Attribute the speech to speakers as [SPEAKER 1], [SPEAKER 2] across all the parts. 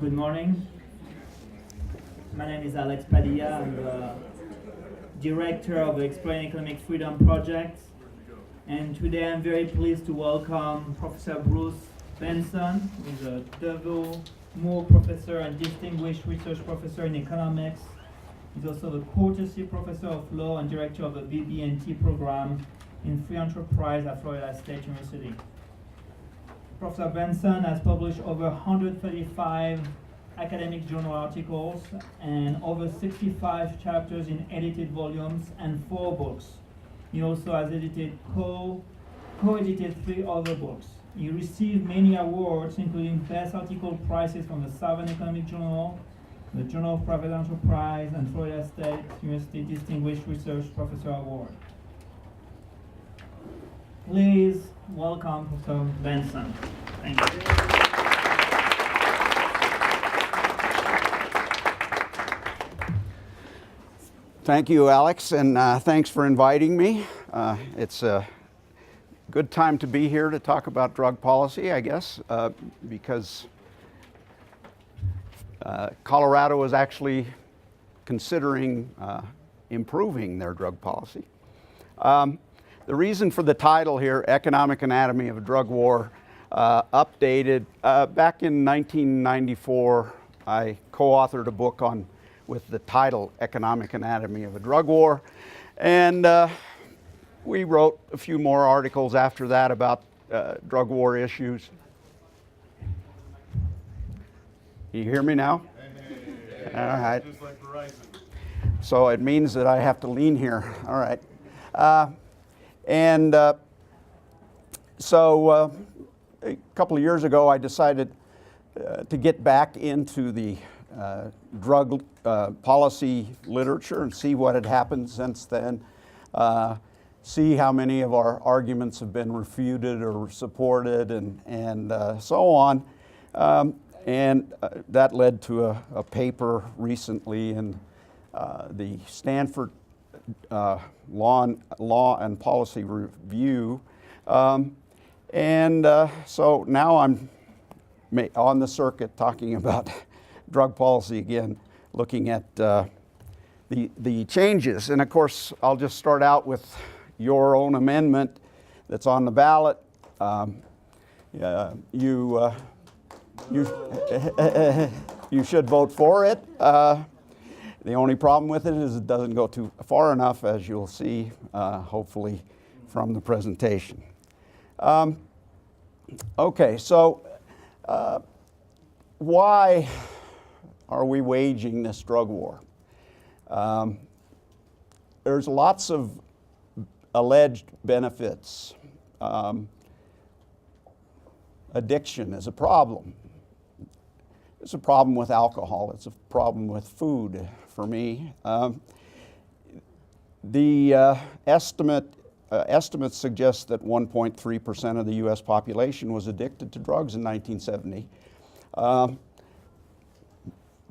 [SPEAKER 1] Good morning. My name is Alex Padilla. I'm the director of the Exploring Economic Freedom Project. And today I'm very pleased to welcome Professor Bruce Benson, who is a DeVoe Moore Professor and Distinguished Research Professor in Economics. He's also the Courtesy Professor of Law and Director of the BB&T program in Free Enterprise at Florida State University. Professor Benson has published over 135 academic journal articles and over 65 chapters in edited volumes and 4 books. He also has co-edited 3 other books. He received many awards, including Best Article prizes from the Southern Economic Journal, the Journal of Private Enterprise, and Florida State University Distinguished Research Professor Award. Please welcome Professor Benson. Thank you.
[SPEAKER 2] Thank you, Alex, and thanks for inviting me. It's a good time to be here to talk about drug policy, I guess, because Colorado is actually considering improving their drug policy. The reason for the title here, Economic Anatomy of a Drug War, updated back in 1994. I co-authored a book with the title Economic Anatomy of a Drug War, and we wrote a few more articles after that about drug war issues. You hear me now? All right.
[SPEAKER 3] Just like Verizon.
[SPEAKER 2] So it means that I have to lean here. All right. So a couple of years ago, I decided to get back into the drug policy literature and see what had happened since then, see how many of our arguments have been refuted or supported, and so on. And that led to a paper recently in the Stanford Law and Policy Review. So now I'm on the circuit talking about drug policy again, looking at the changes. And of course, I'll just start out with your own amendment that's on the ballot. You should vote for it. The only problem with it is it doesn't go too far enough, as you'll see, hopefully, from the presentation. Okay, so why are we waging this drug war? There's lots of alleged benefits. Addiction is a problem. It's a problem with alcohol. It's a problem with food for me. The estimates suggest that 1.3% of the U.S. population was addicted to drugs in 1970.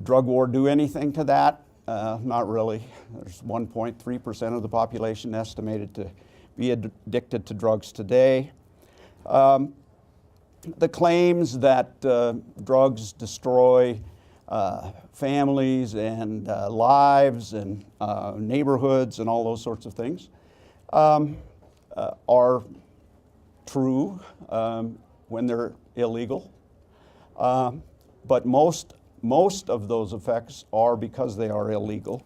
[SPEAKER 2] Drug war do anything to that? Not really. There's 1.3% of the population estimated to be addicted to drugs today. The claims that drugs destroy families and lives and neighborhoods and all those sorts of things are true when they're illegal. But most of those effects are because they are illegal.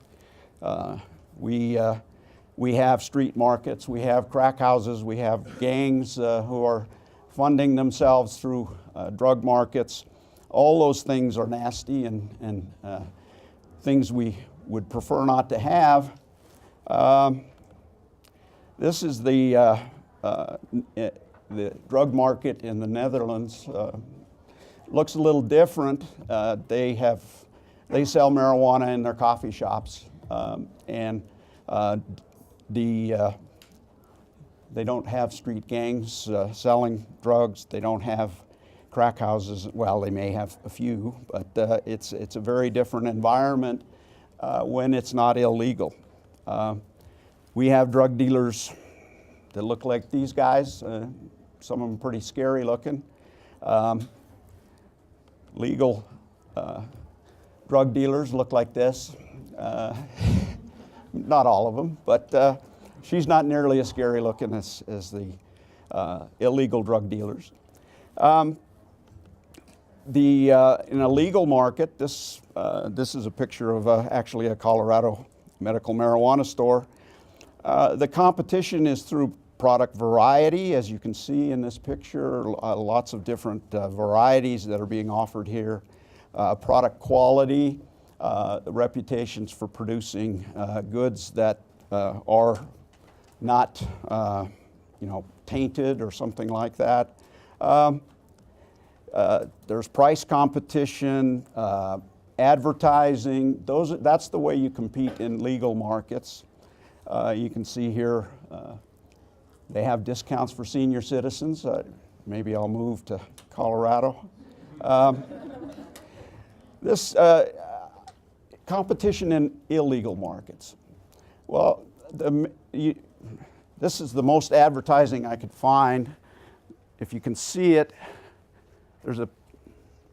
[SPEAKER 2] We have street markets, we have crack houses, we have gangs who are funding themselves through drug markets. All those things are nasty and things we would prefer not to have. This is the drug market in the Netherlands. Looks a little different. They sell marijuana in their coffee shops, and they don't have street gangs selling drugs. They don't have crack houses. Well, they may have a few, but it's a very different environment when it's not illegal. We have drug dealers that look like these guys. Some of them pretty scary looking. Legal drug dealers look like this. Not all of them, but she's not nearly as scary looking as the illegal drug dealers. In a legal market, this is a picture of actually a Colorado medical marijuana store. The competition is through product variety, as you can see in this picture, lots of different varieties that are being offered here. Product quality, reputations for producing goods that are not, tainted or something like that. There's price competition, advertising. That's the way you compete in legal markets. You can see here they have discounts for senior citizens. Maybe I'll move to Colorado. This competition in illegal markets. Well, this is the most advertising I could find. If you can see it, there's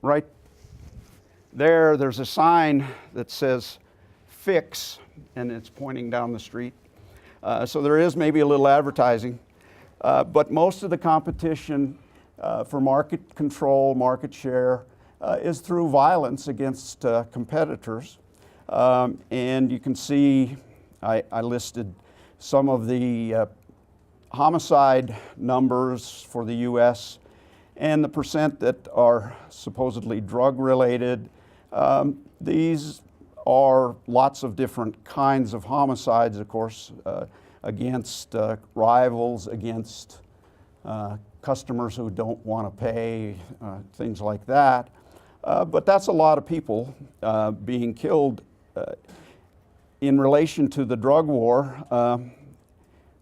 [SPEAKER 2] right there, there's a sign that says fix, and it's pointing down the street. So there is maybe a little advertising, but most of the competition for market control, market share, is through violence against competitors. And you can see I listed some of the homicide numbers for the U.S. and the percent that are supposedly drug-related. These are lots of different kinds of homicides, of course, against rivals, against customers who don't want to pay, things like that. But that's a lot of people being killed. In relation to the drug war,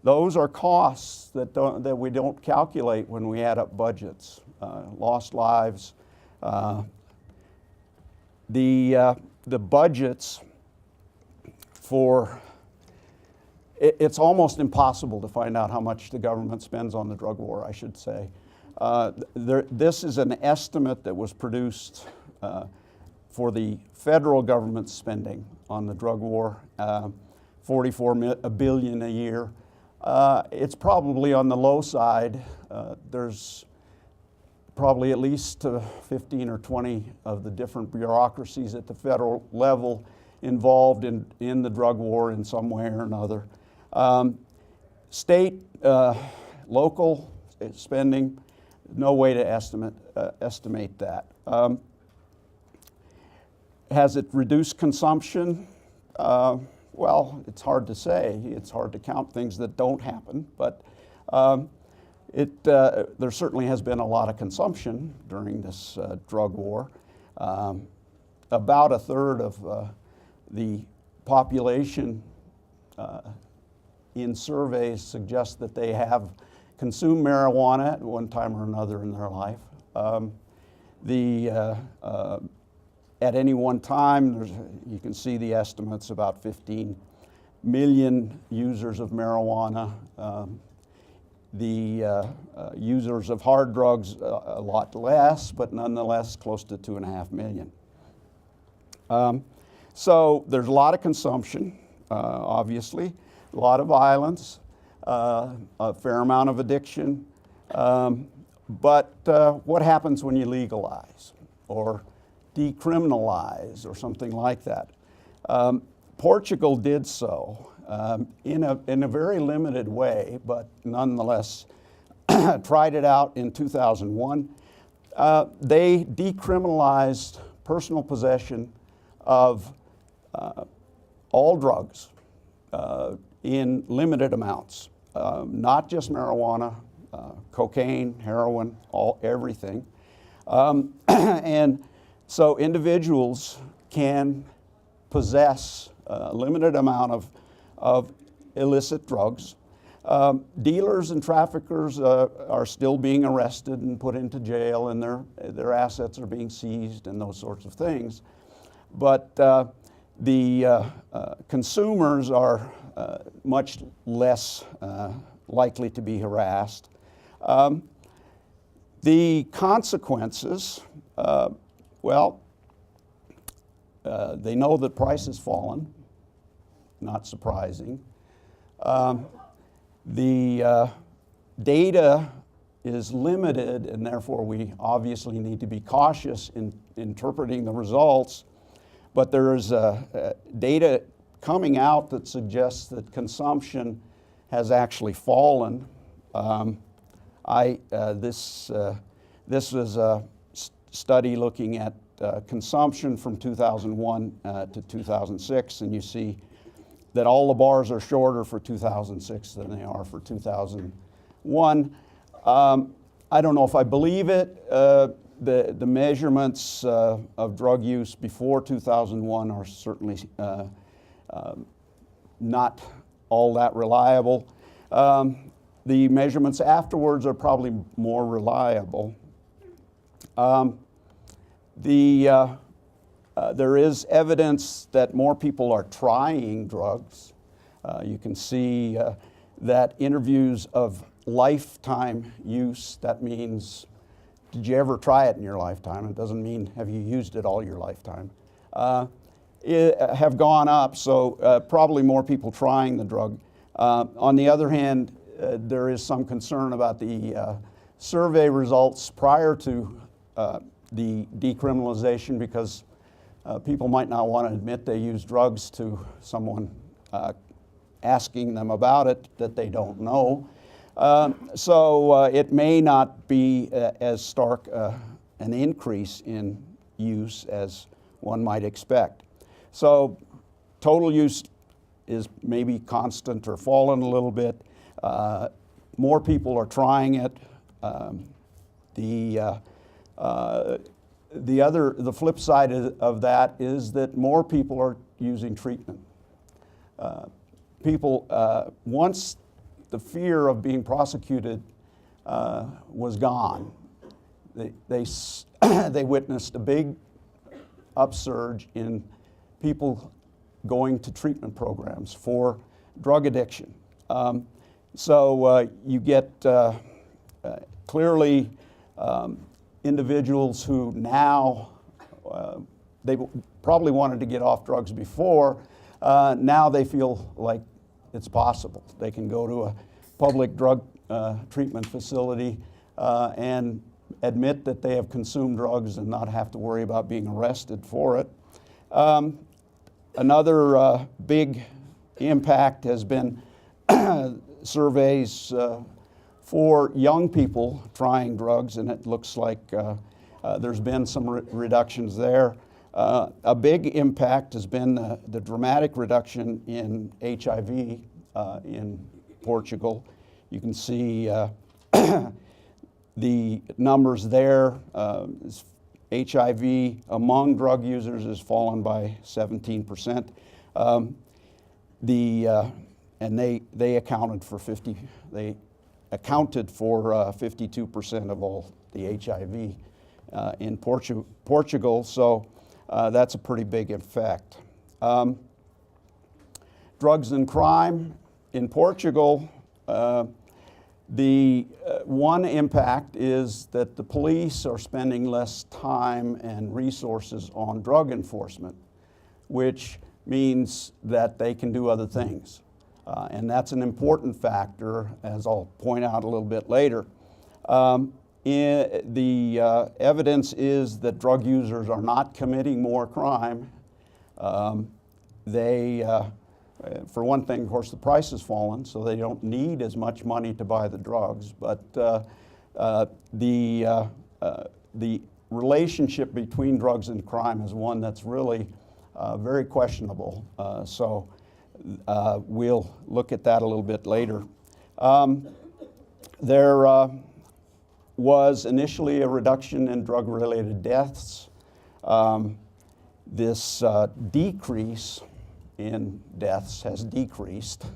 [SPEAKER 2] those are costs that we don't calculate when we add up budgets. Lost lives. The budgets for it's almost impossible to find out how much the government spends on the drug war, I should say. This is an estimate that was produced for the federal government spending on the drug war, $44 billion a year. It's probably on the low side. There's probably at least 15 or 20 of the different bureaucracies at the federal level involved in the drug war in some way or another. State, local spending, no way to estimate that. Has it reduced consumption? Well, it's hard to say. It's hard to count things that don't happen, but there certainly has been a lot of consumption during this drug war. About a third of the population in surveys suggest that they have consumed marijuana at one time or another in their life. At any one time, you can see the estimates, about 15 million users of marijuana. The users of hard drugs, a lot less, but nonetheless close to 2.5 million. So there's a lot of consumption, obviously, a lot of violence, a fair amount of addiction. But what happens when you legalize or decriminalize or something like that? Portugal did so in a very limited way, but nonetheless tried it out in 2001. They decriminalized personal possession of all drugs in limited amounts, not just marijuana, cocaine, heroin, everything. And so individuals can possess a limited amount of illicit drugs. Dealers and traffickers are still being arrested and put into jail, and their assets are being seized and those sorts of things. But the consumers are much less likely to be harassed. The consequences, well, they know that price has fallen, not surprising. The data is limited, and therefore we obviously need to be cautious in interpreting the results. But there is data coming out that suggests that consumption has actually fallen. This was a study looking at consumption from 2001 to 2006, and you see that all the bars are shorter for 2006 than they are for 2001. I don't know if I believe it. The measurements of drug use before 2001 are certainly not all that reliable. The measurements afterwards are probably more reliable. There is evidence that more people are trying drugs. You can see that interviews of lifetime use, that means, did you ever try it in your lifetime? It doesn't mean have you used it all your lifetime. Have gone up, so probably more people trying the drug. On the other hand, there is some concern about the survey results prior to the decriminalization, because people might not want to admit they use drugs to someone asking them about it that they don't know. So it may not be as stark an increase in use as one might expect. So total use is maybe constant or fallen a little bit. More people are trying it. The flip side of that is that more people are using treatment. Once the fear of being prosecuted was gone, they witnessed a big upsurge in people going to treatment programs for drug addiction. So you get clearly individuals who now, they probably wanted to get off drugs before, now they feel like it's possible. They can go to a public drug treatment facility and admit that they have consumed drugs and not have to worry about being arrested for it. Another big impact has been surveys for young people trying drugs, and it looks like there's been some reductions there. A big impact has been the dramatic reduction in HIV in Portugal. You can see the numbers there. HIV among drug users has fallen by 17%. And they accounted for 52% of all the HIV in Portugal. So that's a pretty big effect. Drugs and crime in Portugal. The one impact is that the police are spending less time and resources on drug enforcement, which means that they can do other things. And that's an important factor, as I'll point out a little bit later. The evidence is that drug users are not committing more crime. For one thing, of course, the price has fallen, so they don't need as much money to buy the drugs. But the relationship between drugs and crime is one that's really very questionable. So we'll look at that a little bit later. There was initially a reduction in drug-related deaths. This decrease in deaths has decreased.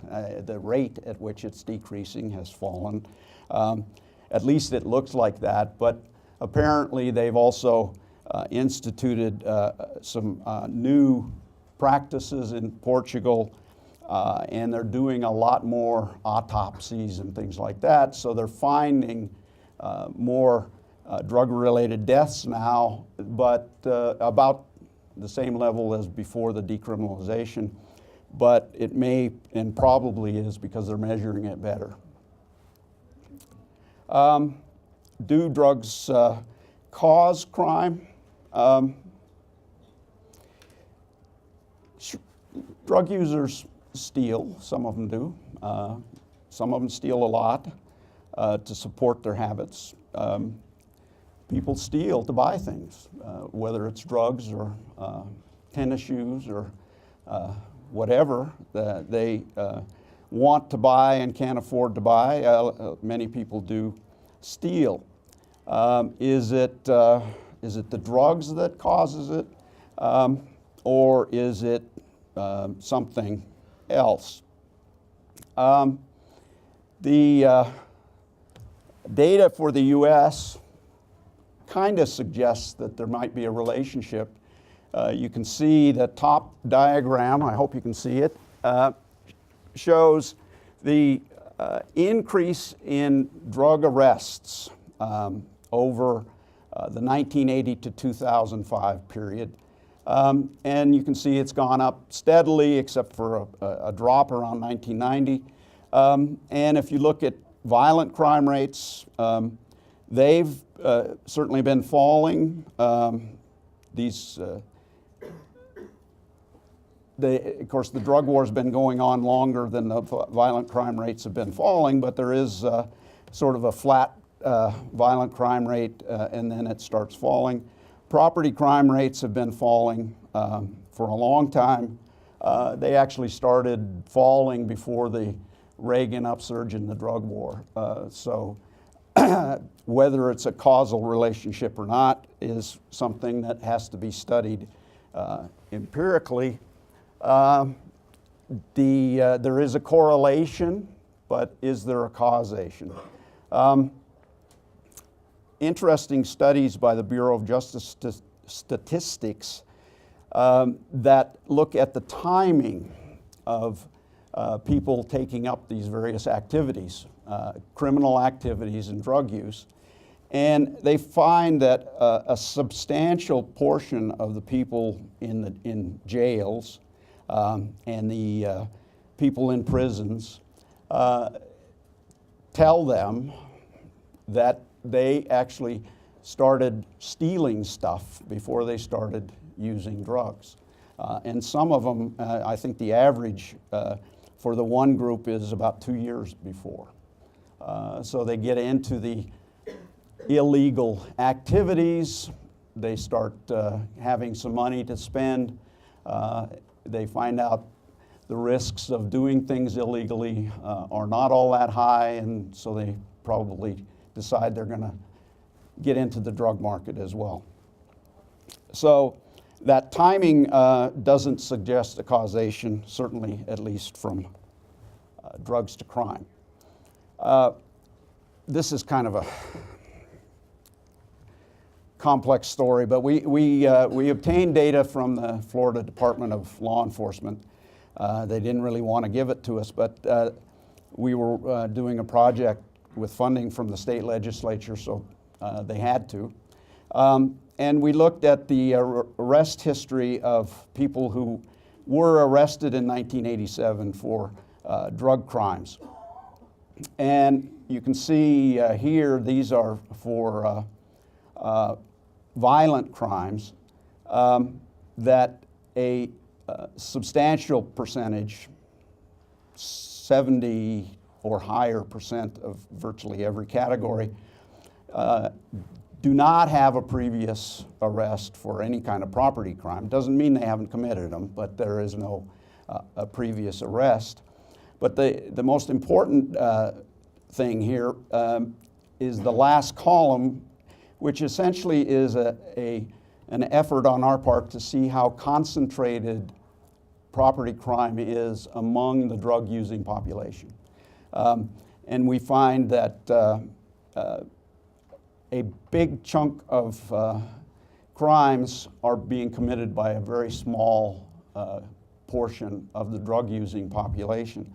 [SPEAKER 2] The rate at which it's decreasing has fallen. At least it looks like that, but apparently they've also instituted some new practices in Portugal, and they're doing a lot more autopsies and things like that, so they're finding more drug-related deaths now, but about the same level as before the decriminalization, but it may and probably is because they're measuring it better. Do drugs cause crime? Drug users steal, some of them do. Some of them steal a lot to support their habits. People steal to buy things, whether it's drugs or tennis shoes or whatever that they want to buy and can't afford to buy. Many people do steal. Is it the drugs that causes it, or is it something else? The data for the U.S. kind of suggests that there might be a relationship. You can see the top diagram, I hope you can see it, shows the increase in drug arrests over the 1980 to 2005 period. And you can see it's gone up steadily except for a drop around 1990. And if you look at violent crime rates, they've certainly been falling. Of course, the drug war has been going on longer than the violent crime rates have been falling, but there is sort of a flat violent crime rate, and then it starts falling. Property crime rates have been falling for a long time. They actually started falling before the Reagan upsurge in the drug war. So whether it's a causal relationship or not is something that has to be studied empirically. There is a correlation, but is there a causation? Interesting studies by the Bureau of Justice Statistics that look at the timing of people taking up these various activities, criminal activities and drug use. And they find that a substantial portion of the people in jails and the people in prisons tell them that they actually started stealing stuff before they started using drugs. And some of them, I think the average for the one group is about 2 years before. So they get into the illegal activities, they start having some money to spend, they find out the risks of doing things illegally are not all that high, and so they probably decide they're going to get into the drug market as well. So that timing doesn't suggest a causation, certainly at least from drugs to crime. This is kind of a complex story, but we obtained data from the Florida Department of Law Enforcement. They didn't really want to give it to us, but we were doing a project with funding from the state legislature, so they had to. And we looked at the arrest history of people who were arrested in 1987 for drug crimes. And you can see here, these are for violent crimes, that a substantial percentage, 70 or higher percent of virtually every category, do not have a previous arrest for any kind of property crime. Doesn't mean they haven't committed them, but there is no a previous arrest. But the most important thing here is the last column, which essentially is an effort on our part to see how concentrated property crime is among the drug-using population. And we find that a big chunk of crimes are being committed by a very small portion of the drug-using population.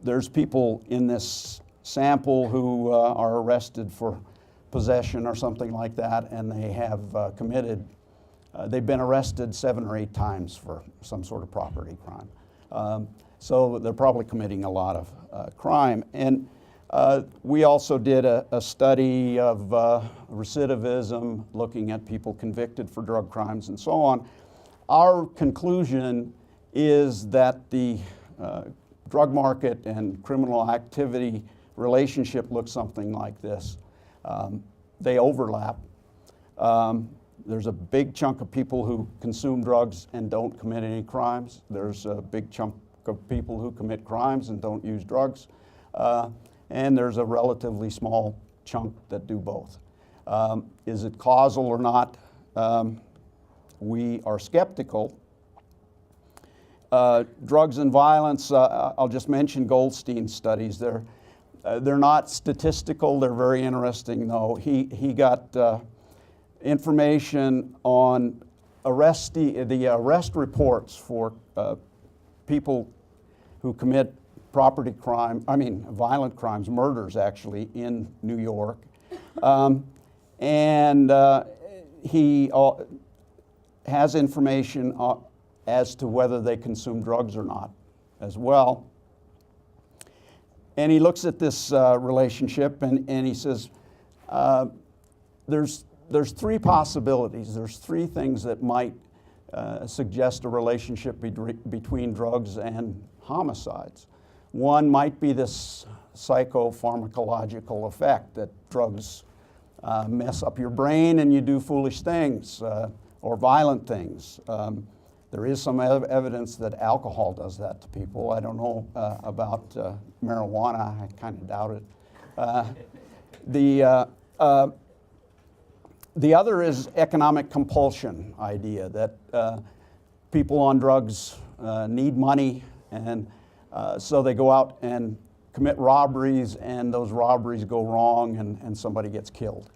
[SPEAKER 2] There's people in this sample who are arrested for possession or something like that, and they have committed they've been arrested 7 or 8 times for some sort of property crime. So they're probably committing a lot of crime. And we also did a study of recidivism, looking at people convicted for drug crimes and so on. Our conclusion is that the drug market and criminal activity relationship looks something like this. They overlap. There's a big chunk of people who consume drugs and don't commit any crimes. There's a big chunk of people who commit crimes and don't use drugs. And there's a relatively small chunk that do both. Is it causal or not? We are skeptical. Drugs and violence, I'll just mention Goldstein's studies. They're not statistical, they're very interesting though. He got information on the arrest reports for people who commit violent crimes, murders actually, in New York. He has information as to whether they consume drugs or not as well. And he looks at this relationship and he says, there's 3 possibilities. There's 3 things that might suggest a relationship between drugs and homicides. One might be this psychopharmacological effect, that drugs mess up your brain and you do foolish things or violent things. There is some evidence that alcohol does that to people. I don't know about marijuana. I kind of doubt it. The other is economic compulsion idea, that people on drugs need money, and so they go out and commit robberies, and those robberies go wrong and somebody gets killed.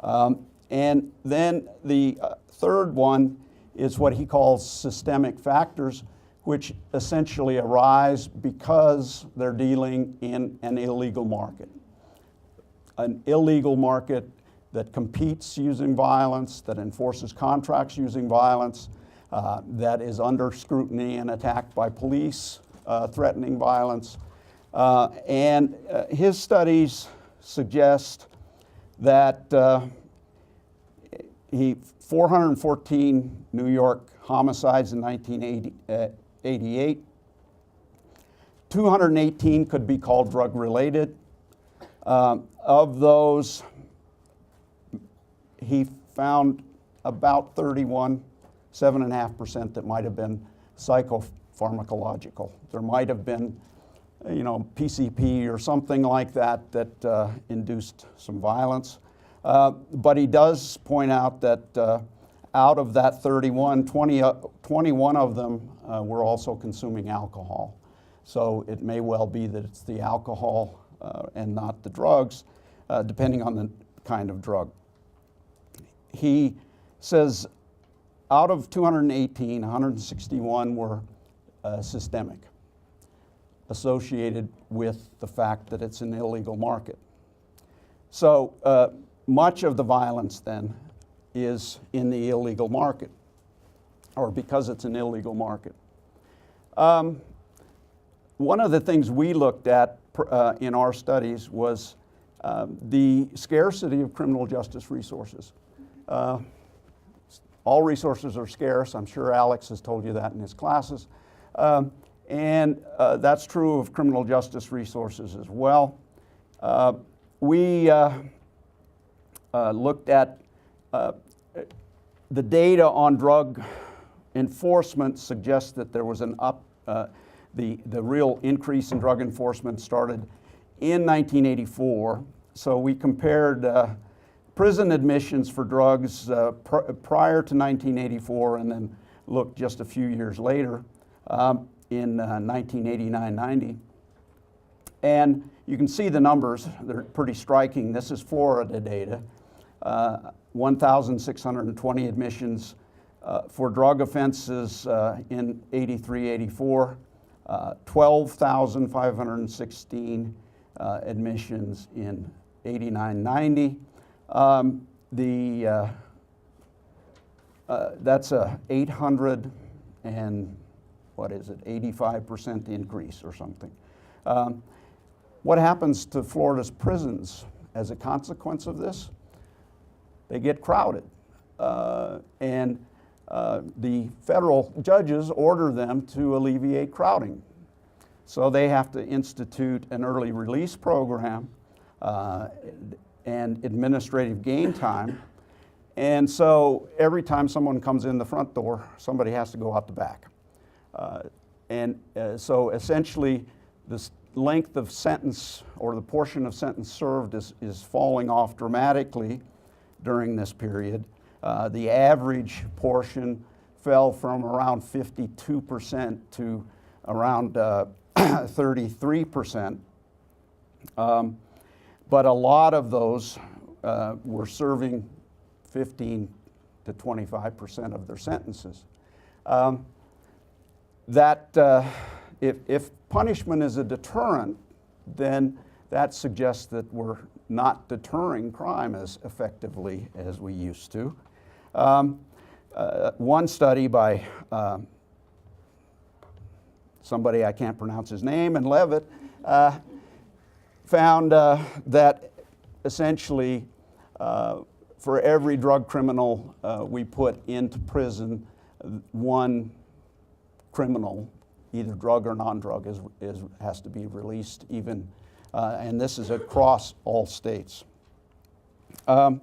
[SPEAKER 2] And then the third one is what he calls systemic factors, which essentially arise because they're dealing in an illegal market. An illegal market that competes using violence, that enforces contracts using violence, that is under scrutiny and attacked by police threatening violence. And his studies suggest that 414 New York homicides in 1988, 218 could be called drug-related. Of those, he found about 7.5% that might have been psychopharmacological. There might have been, PCP or something like that induced some violence. But he does point out that out of that 21 of them were also consuming alcohol. So it may well be that it's the alcohol and not the drugs, depending on the kind of drug. He says out of 218, 161 were systemic, associated with the fact that it's an illegal market. So much of the violence then is in the illegal market, or because it's an illegal market. One of the things we looked at in our studies was the scarcity of criminal justice resources. All resources are scarce. I'm sure Alex has told you that in his classes. And that's true of criminal justice resources as well. We looked at the data on drug enforcement suggests that there was the real increase in drug enforcement started in 1984. So we compared prison admissions for drugs prior to 1984 and then looked just a few years later in 1989-90. And you can see the numbers, they're pretty striking. This is Florida data. 1,620 admissions for drug offenses in 83-84, 12,516 admissions in 89-90. that's a 800 and what is it, 85% increase or something. What happens to Florida's prisons as a consequence of this? They get crowded. And the federal judges order them to alleviate crowding. So they have to institute an early release program and administrative gain time. And so every time someone comes in the front door, somebody has to go out the back. So essentially, the length of sentence or the portion of sentence served is falling off dramatically during this period. The average portion fell from around 52% to around 33%. But a lot of those were serving 15 to 25% of their sentences. If punishment is a deterrent, then that suggests that we're not deterring crime as effectively as we used to. One study by somebody, I can't pronounce his name, and Levitt, found that essentially for every drug criminal we put into prison, one criminal, either drug or non-drug, has to be released, even, and this is across all states. What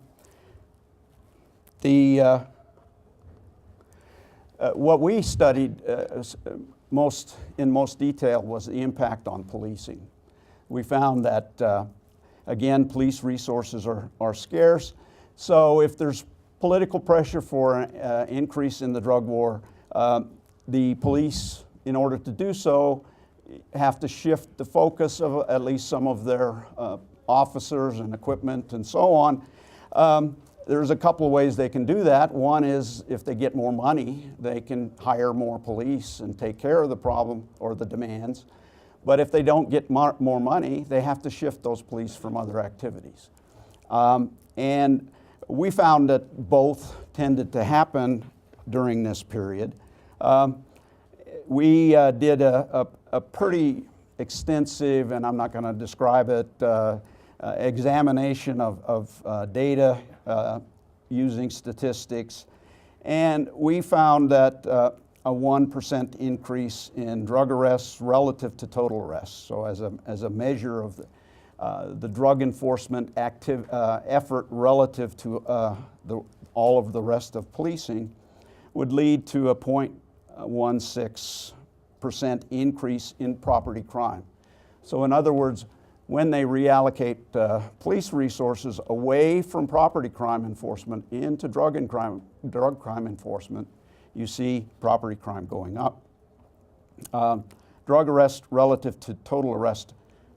[SPEAKER 2] we studied in most detail was the impact on policing. We found that, again, police resources are scarce, so if there's political pressure for an increase in the drug war, the police, in order to do so, have to shift the focus of at least some of their officers and equipment and so on. There's a couple of ways they can do that. One is if they get more money, they can hire more police and take care of the problem or the demands. But if they don't get more money, they have to shift those police from other activities. And we found that both tended to happen during this period. We did a pretty extensive, and I'm not going to describe it, examination of data using statistics, and we found that a 1% increase in drug arrests relative to total arrests. So as a measure of the drug enforcement effort relative to all of the rest of policing would lead to a 0.16% increase in property crime. So in other words, when they reallocate police resources away from property crime enforcement into drug crime enforcement, you see property crime going up. Drug arrest relative to total arrest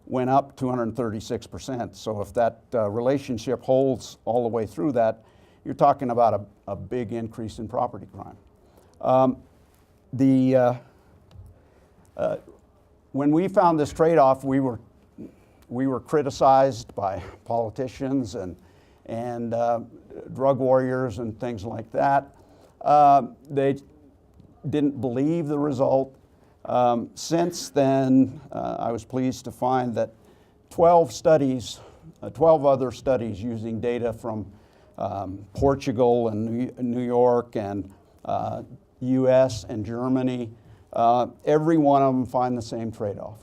[SPEAKER 2] went up 236%. So if that relationship holds all the way through that, you're talking about a big increase in property crime. When we found this trade-off, we were criticized by politicians and drug warriors and things like that. They didn't believe the result. Since then, I was pleased to find that 12 other studies using data from Portugal and New York and US and Germany, every one of them find the same trade-off.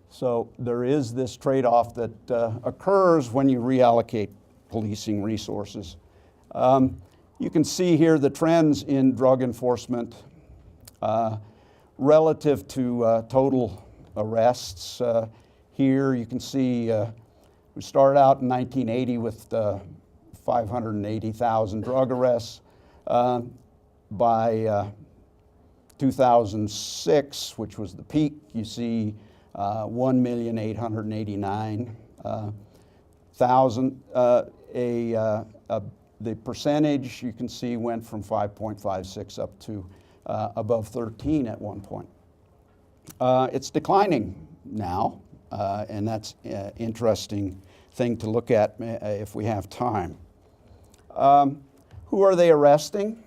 [SPEAKER 2] So there is this trade-off that occurs when you reallocate policing resources. You can see here the trends in drug enforcement relative to total arrests. Here you can see we started out in 1980 with 580,000 drug arrests. By 2006, which was the peak, you see 1,889,000. The percentage you can see went from 5.56 up to above 13 at one point. It's declining now, and that's an interesting thing to look at if we have time. Who are they arresting?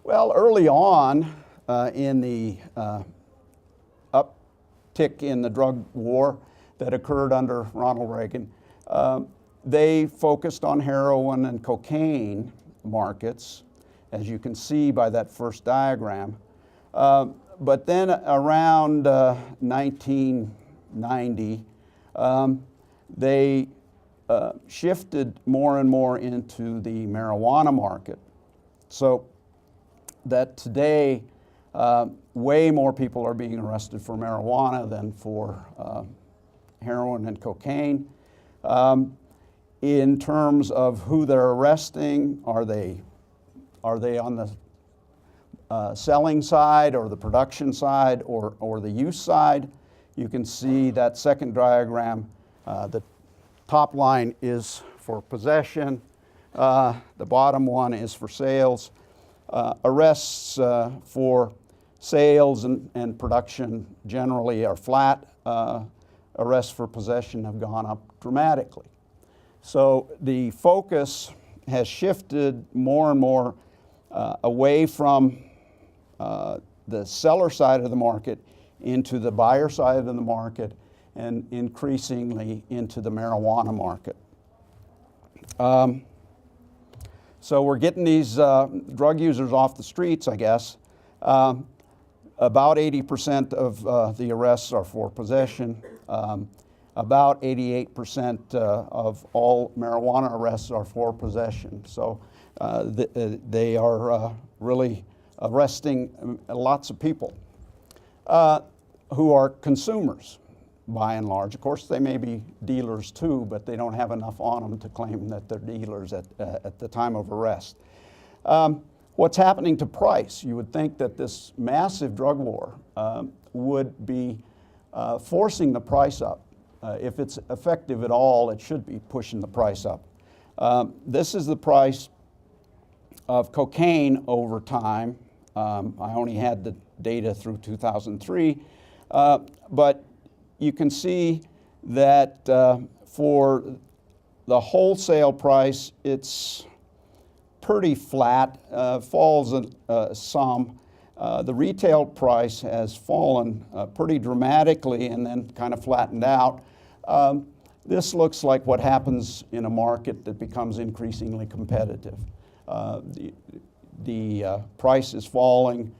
[SPEAKER 2] Well, early on in the uptick in the drug war that occurred under Ronald Reagan, they focused on heroin and cocaine markets, as you can see by that first diagram. But then around 1990, they shifted more and more into the marijuana market. So that today, way more people are being arrested for marijuana than for heroin and cocaine. In terms of who they're arresting, are they on the selling side or the production side or the use side? You can see that second diagram. The top line is for possession. The bottom one is for sales. Arrests for sales and production generally are flat. Arrests for possession have gone up dramatically. So the focus has shifted more and more away from the seller side of the market into the buyer side of the market, and increasingly into the marijuana market. So we're getting these drug users off the streets, I guess. About 80% of the arrests are for possession. About 88% of all marijuana arrests are for possession. So they are really arresting lots of people who are consumers, by and large. Of course, they may be dealers too, but they don't have enough on them to claim that they're dealers at the time of arrest. What's happening to price? You would think that this massive drug war would be forcing the price up. If it's effective at all, it should be pushing the price up. This is the price of cocaine over time. I only had the data through 2003, but you can see that for the wholesale price, it's pretty flat, falls some. The retail price has fallen pretty dramatically and then kind of flattened out. This looks like what happens in a market that becomes increasingly competitive. The price is falling,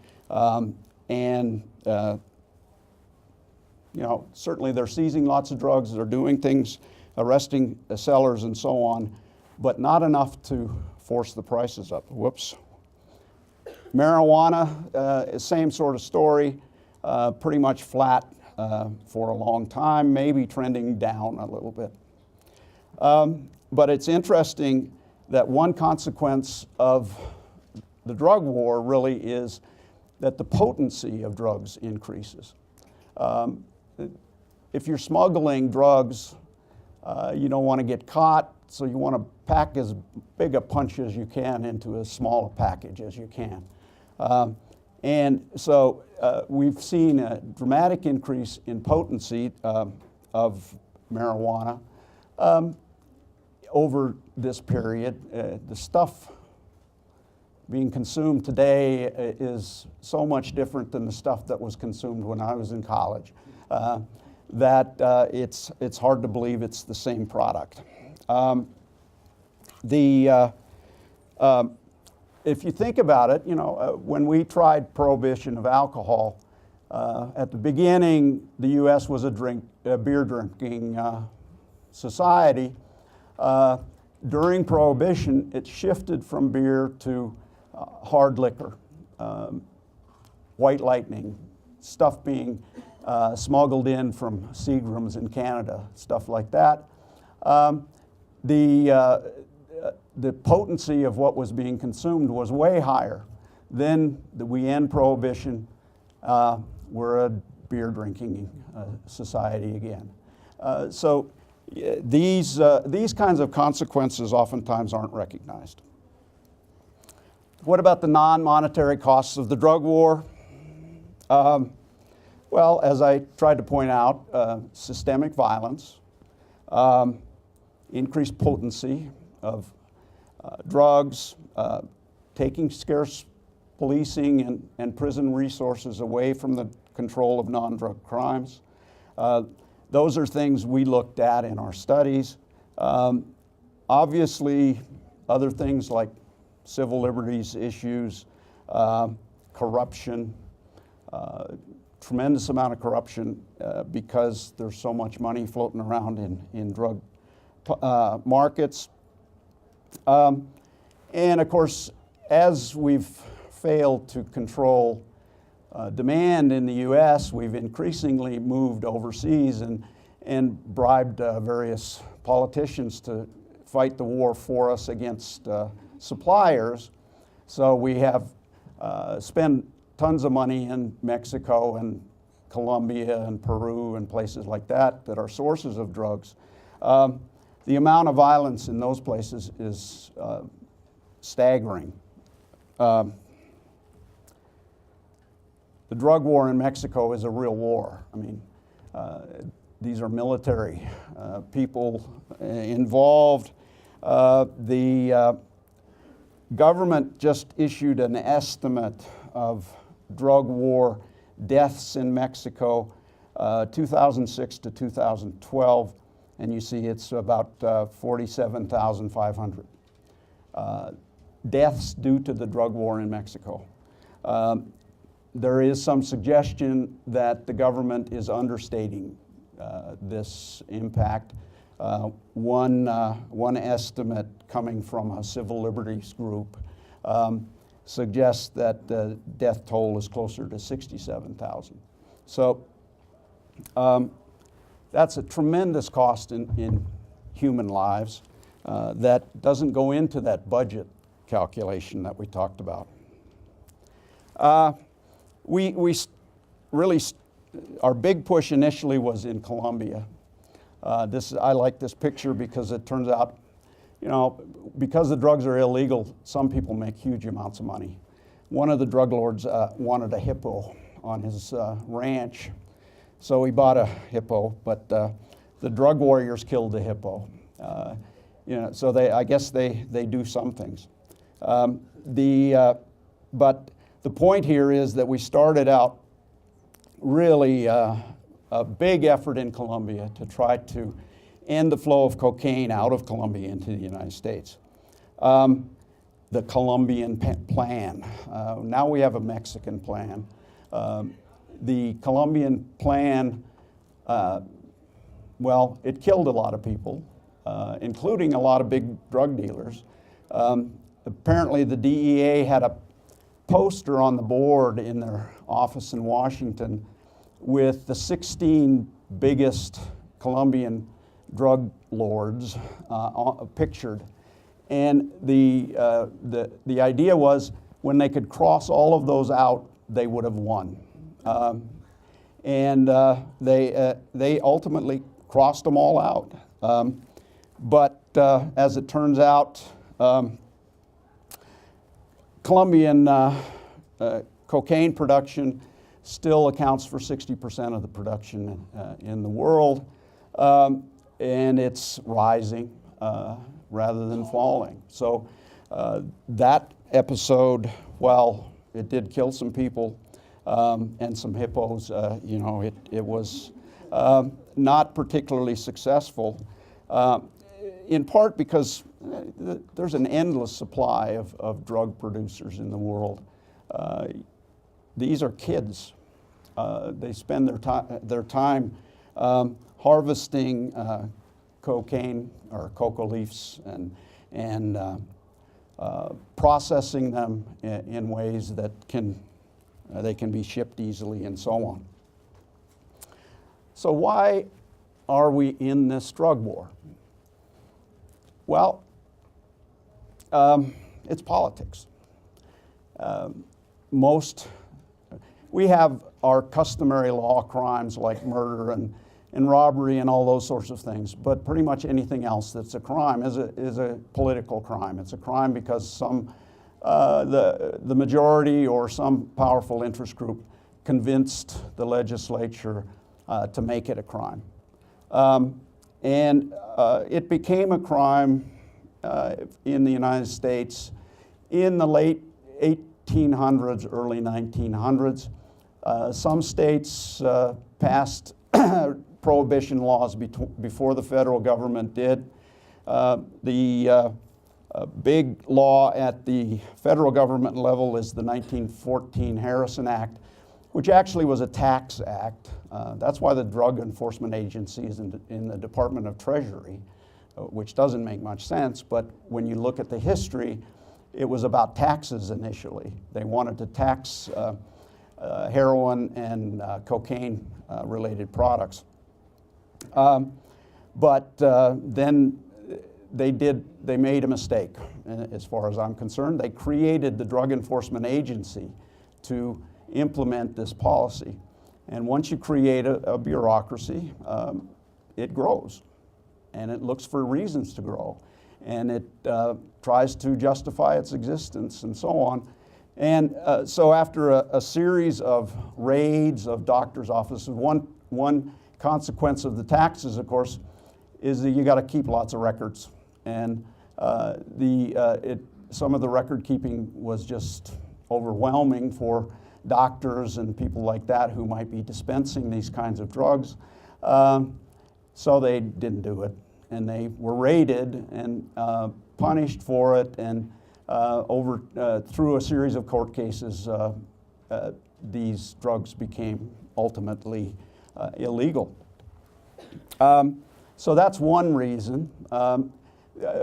[SPEAKER 2] and certainly they're seizing lots of drugs, they're doing things, arresting sellers and so on, but not enough to force the prices up. Whoops. Marijuana, same sort of story, pretty much flat for a long time, maybe trending down a little bit. But it's interesting that one consequence of the drug war really is that the potency of drugs increases. If you're smuggling drugs, you don't want to get caught, so you want to pack as big a punch as you can into as small a package as you can. And so we've seen a dramatic increase in potency of marijuana over this period. The stuff being consumed today is so much different than the stuff that was consumed when I was in college that it's hard to believe it's the same product. If you think about it, when we tried prohibition of alcohol, at the beginning, the U.S. was a beer drinking society. During prohibition, it shifted from beer to hard liquor, white lightning, stuff being smuggled in from Seagrams in Canada, stuff like that. The potency of what was being consumed was way higher. Then we end prohibition, we're a beer drinking society again. So these kinds of consequences oftentimes aren't recognized. What about the non-monetary costs of the drug war? Well, as I tried to point out, systemic violence, increased potency of drugs, taking scarce policing and prison resources away from the control of non-drug crimes. Those are things we looked at in our studies. Obviously, other things like civil liberties issues, corruption, tremendous amount of corruption because there's so much money floating around in drug markets. And of course, as we've failed to control demand in the US, we've increasingly moved overseas and bribed various politicians to fight the war for us against suppliers. So we have spent tons of money in Mexico and Colombia and Peru and places like that that are sources of drugs. The amount of violence in those places is staggering. The drug war in Mexico is a real war. I mean, these are military people involved. The government just issued an estimate of drug war deaths in Mexico, 2006 to 2012, and you see it's about 47,500 deaths due to the drug war in Mexico. There is some suggestion that the government is understating this impact. One estimate coming from a civil liberties group suggests that the death toll is closer to 67,000. So that's a tremendous cost in human lives that doesn't go into that budget calculation that we talked about. We really, our big push initially was in Colombia. I like this picture because it turns out, you know, because the drugs are illegal, some people make huge amounts of money. One of the drug lords wanted a hippo on his ranch, so he bought a hippo, but the drug warriors killed the hippo. You know, so I guess they do some things. But the point here is that we started out really a big effort in Colombia to try to end the flow of cocaine out of Colombia into the United States. The Columbian plan. Now we have a Mexican plan. The Colombian plan, well, it killed a lot of people, including a lot of big drug dealers. Apparently the DEA had a poster on the board in their office in Washington with the 16 biggest Colombian drug lords pictured. And the idea was when they could cross all of those out, they would have won. They ultimately crossed them all out. But as it turns out, Colombian cocaine production still accounts for 60% of the production in the world, and it's rising rather than falling. So that episode, while it did kill some people and some hippos, you know, it was not particularly successful, in part because there's an endless supply of drug producers in the world. These are kids. They spend their time harvesting cocaine or cocoa leaves and processing them in ways that they can be shipped easily and so on. So why are we in this drug war? Well, it's politics. We have our customary law crimes like murder and robbery and all those sorts of things, but pretty much anything else that's a crime is a political crime. It's a crime because the majority or some powerful interest group convinced the legislature to make it a crime. It became a crime in the United States in the late 1800s, early 1900s. Some states passed prohibition laws before the federal government did. The big law at the federal government level is the 1914 Harrison Act, which actually was a tax act. That's why the Drug Enforcement Agency is in the Department of Treasury, which doesn't make much sense, but when you look at the history, it was about taxes initially. They wanted to tax heroin and cocaine related products. But then they made a mistake, as far as I'm concerned. They created the Drug Enforcement Agency to implement this policy. And once you create a bureaucracy, it grows. And it looks for reasons to grow. And it tries to justify its existence and so on. And so after a series of raids of doctors' offices, one consequence of the taxes, of course, is that you got to keep lots of records. And some of the record keeping was just overwhelming for doctors and people like that who might be dispensing these kinds of drugs. So they didn't do it. And they were raided and punished for it. And through a series of court cases, these drugs became ultimately illegal. So that's one reason.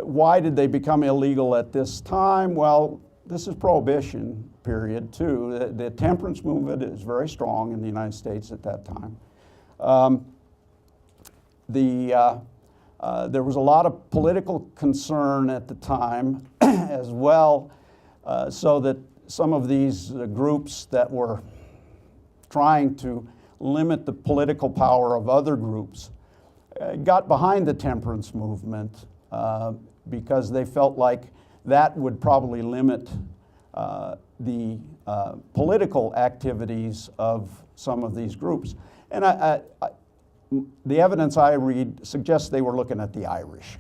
[SPEAKER 2] Why did they become illegal at this time? Well, this is Prohibition period too. The temperance movement is very strong in the United States at that time. There was a lot of political concern at the time as well, so that some of these groups that were trying to limit the political power of other groups got behind the temperance movement because they felt like that would probably limit the political activities of some of these groups. And the evidence I read suggests they were looking at the Irish.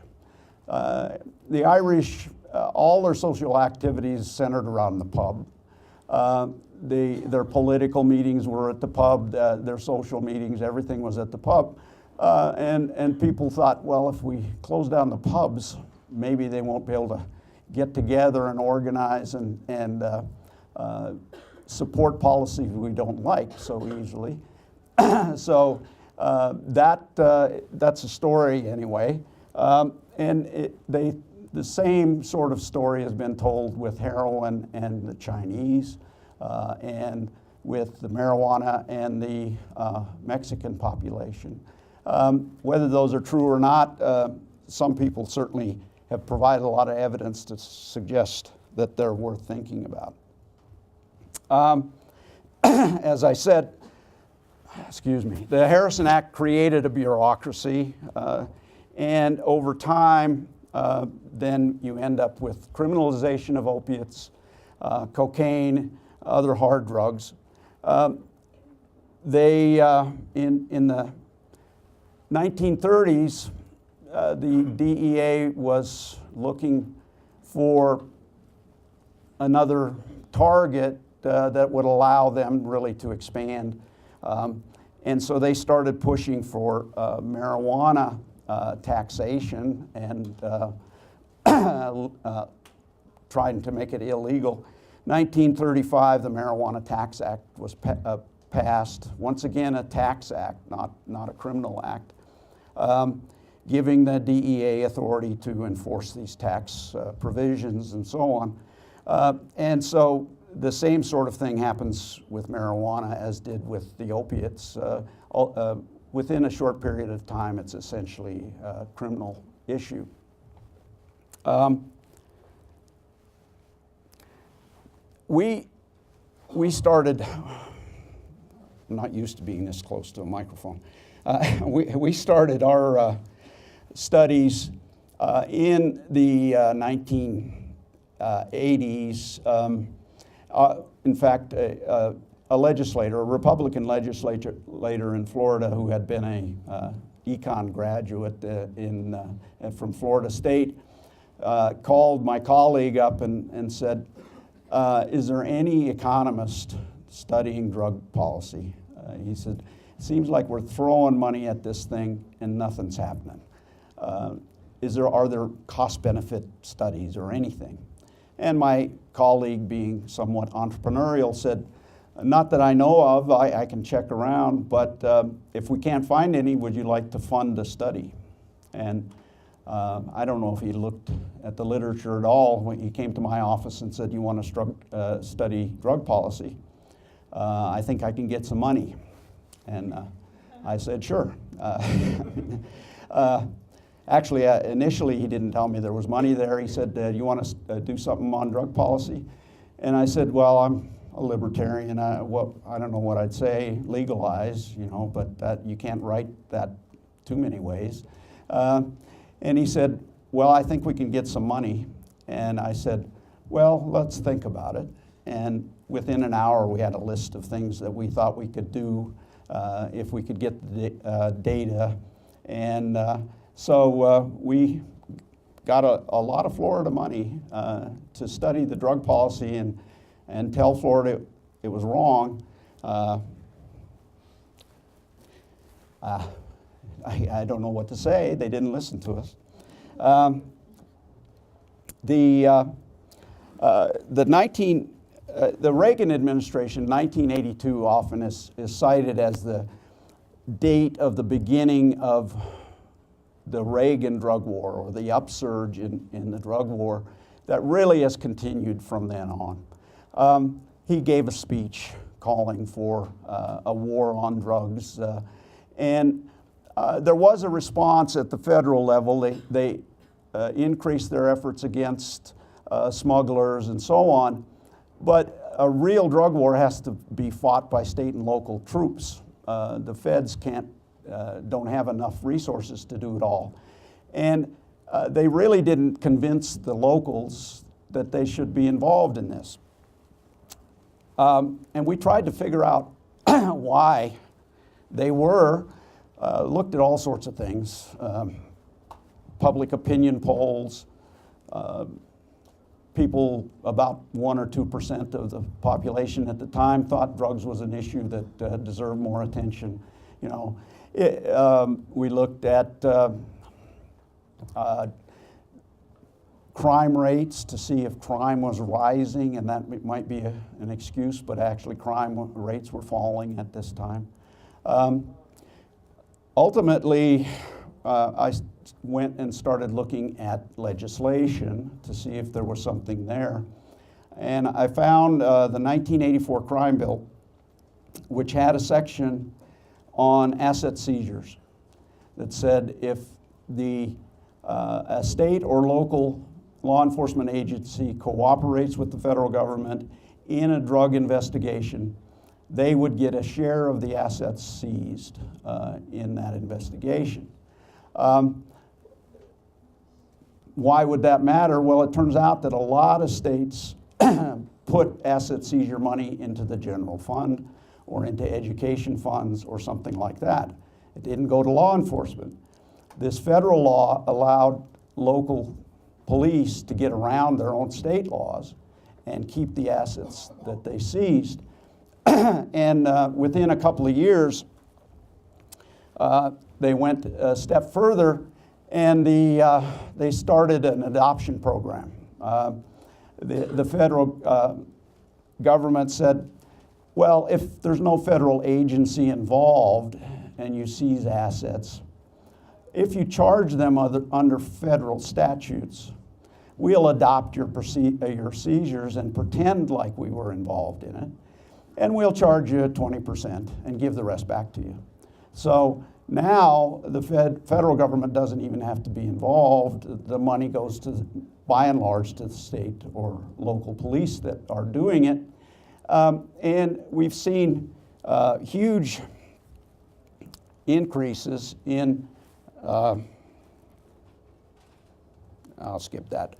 [SPEAKER 2] The Irish, all their social activities centered around the pub. Their political meetings were at the pub, their social meetings, everything was at the pub. And people thought, well, if we close down the pubs, maybe they won't be able to get together and organize and support policies we don't like so easily. So that's a story anyway. And the same sort of story has been told with heroin and the Chinese, and with the marijuana and the Mexican population. Whether those are true or not, some people certainly have provided a lot of evidence to suggest that they're worth thinking about. As I said, the Harrison Act created a bureaucracy, and over time, then you end up with criminalization of opiates, cocaine, other hard drugs. In the 1930s, the DEA was looking for another target that would allow them really to expand. And so they started pushing for marijuana taxation and trying to make it illegal. 1935, the Marijuana Tax Act was passed. Once again, a tax act, not a criminal act, giving the DEA authority to enforce these tax provisions and so on. And so the same sort of thing happens with marijuana as did with the opiates. Within a short period of time, it's essentially a criminal issue. We started, I'm not used to being this close to a microphone. We started our studies in the 1980s. In fact, a Republican legislator in Florida who had been a econ graduate from Florida State, called my colleague up and said, is there any economist studying drug policy? He said, seems like we're throwing money at this thing and nothing's happening. Are there cost-benefit studies or anything? And my colleague, being somewhat entrepreneurial, said, not that I know of, I can check around, but if we can't find any, would you like to fund a study? And I don't know if he looked at the literature at all. When he came to my office and said, you want to study drug policy? I think I can get some money. And I said, sure. Actually, initially he didn't tell me there was money there. He said, you want to do something on drug policy? And I said, well, I'm a libertarian. I don't know what I'd say, legalize, but that you can't write that too many ways. And he said, well, I think we can get some money. And I said, well, let's think about it. And within an hour, we had a list of things that we thought we could do if we could get the data. And so we got a lot of Florida money to study the drug policy and tell Florida it was wrong. I don't know what to say. They didn't listen to us. The Reagan administration, 1982, often is cited as the date of the beginning of the Reagan drug war, or the upsurge in the drug war that really has continued from then on. He gave a speech calling for a war on drugs, and there was a response at the federal level. They increased their efforts against smugglers and so on, but a real drug war has to be fought by state and local troops. The feds don't have enough resources to do it all. And they really didn't convince the locals that they should be involved in this. And we tried to figure out why they were, looked at all sorts of things, public opinion polls, people, about 1 or 2% of the population at the time thought drugs was an issue that deserved more attention. We looked at crime rates to see if crime was rising, and that might be an excuse, but actually crime rates were falling at this time. Ultimately, I went and started looking at legislation to see if there was something there. And I found the 1984 crime bill, which had a section on asset seizures that said if a state or local law enforcement agency cooperates with the federal government in a drug investigation, they would get a share of the assets seized in that investigation. Why would that matter? Well, it turns out that a lot of states put asset seizure money into the general fund or into education funds or something like that. It didn't go to law enforcement. This federal law allowed local police to get around their own state laws and keep the assets that they seized. And within a couple of years, they went a step further, and they started an adoption program. The federal government said, well, if there's no federal agency involved and you seize assets, if you charge them under federal statutes, we'll adopt your seizures and pretend like we were involved in it, and we'll charge you 20% and give the rest back to you. So now the federal government doesn't even have to be involved. The money goes to, by and large, to the state or local police that are doing it. And we've seen huge increases in, I'll skip that.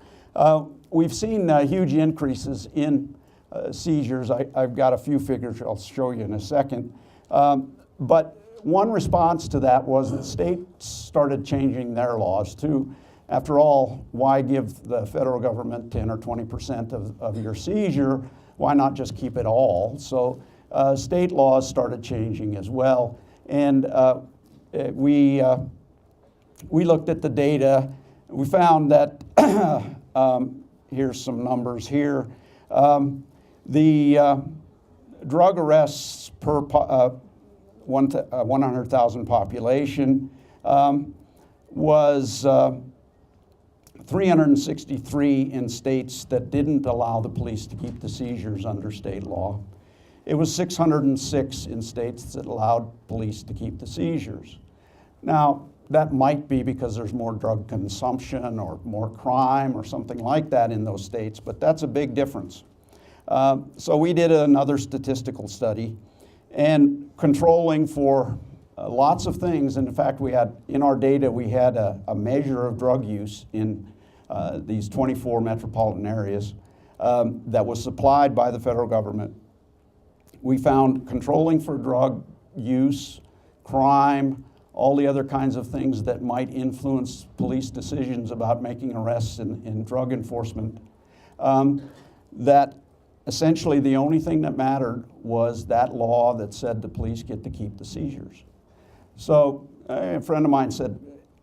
[SPEAKER 2] We've seen huge increases in seizures. I've got a few figures I'll show you in a second. But one response to that was that states started changing their laws too. After all, why give the federal government 10 or 20% of your seizure? Why not just keep it all? So state laws started changing as well. And we looked at the data. We found that, here's some numbers here. The drug arrests per 100,000 population was 363 in states that didn't allow the police to keep the seizures under state law. It was 606 in states that allowed police to keep the seizures. Now, that might be because there's more drug consumption or more crime or something like that in those states, but that's a big difference. So we did another statistical study and controlling for lots of things. And in fact, we had, in our data, we had a measure of drug use in these 24 metropolitan areas that was supplied by the federal government. We found controlling for drug use, crime, all the other kinds of things that might influence police decisions about making arrests in drug enforcement, that essentially the only thing that mattered was that law that said the police get to keep the seizures. So a friend of mine said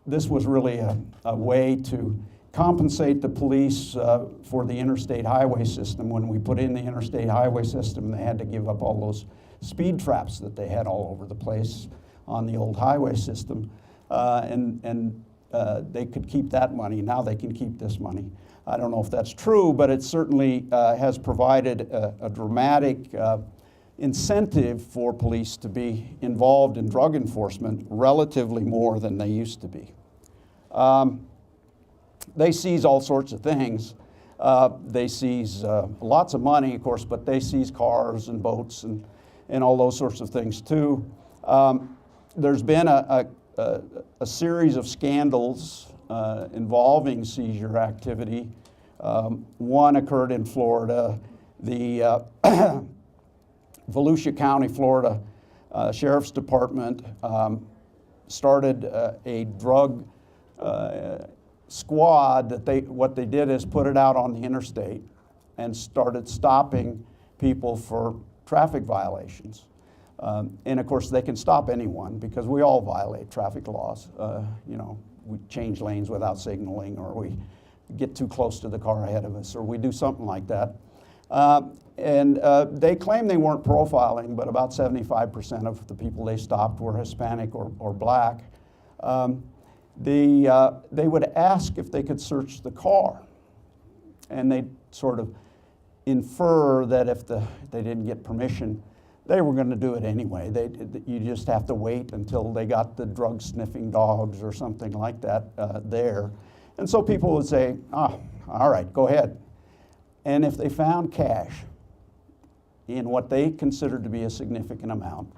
[SPEAKER 2] this was really a way to compensate the police for the interstate highway system. When we put in the interstate highway system, they had to give up all those speed traps that they had all over the place on the old highway system, and they could keep that money. Now they can keep this money. I don't know if that's true, but it certainly has provided a dramatic incentive for police to be involved in drug enforcement relatively more than they used to be. They seize all sorts of things. They seize lots of money, of course, but they seize cars and boats and all those sorts of things too. There's been a series of scandals involving seizure activity. One occurred in Florida. The Volusia County, Florida Sheriff's Department started a drug squad that what they did is put it out on the interstate and started stopping people for traffic violations. And of course, they can stop anyone because we all violate traffic laws. You know, we change lanes without signaling, or we get too close to the car ahead of us, or we do something like that. And they claim they weren't profiling, but about 75% of the people they stopped were Hispanic or black. They would ask if they could search the car, and they'd sort of infer that if they didn't get permission, they were going to do it anyway. You just have to wait until they got the drug sniffing dogs or something like that there. And so people would say, oh, all right, go ahead. And if they found cash in what they considered to be a significant amount,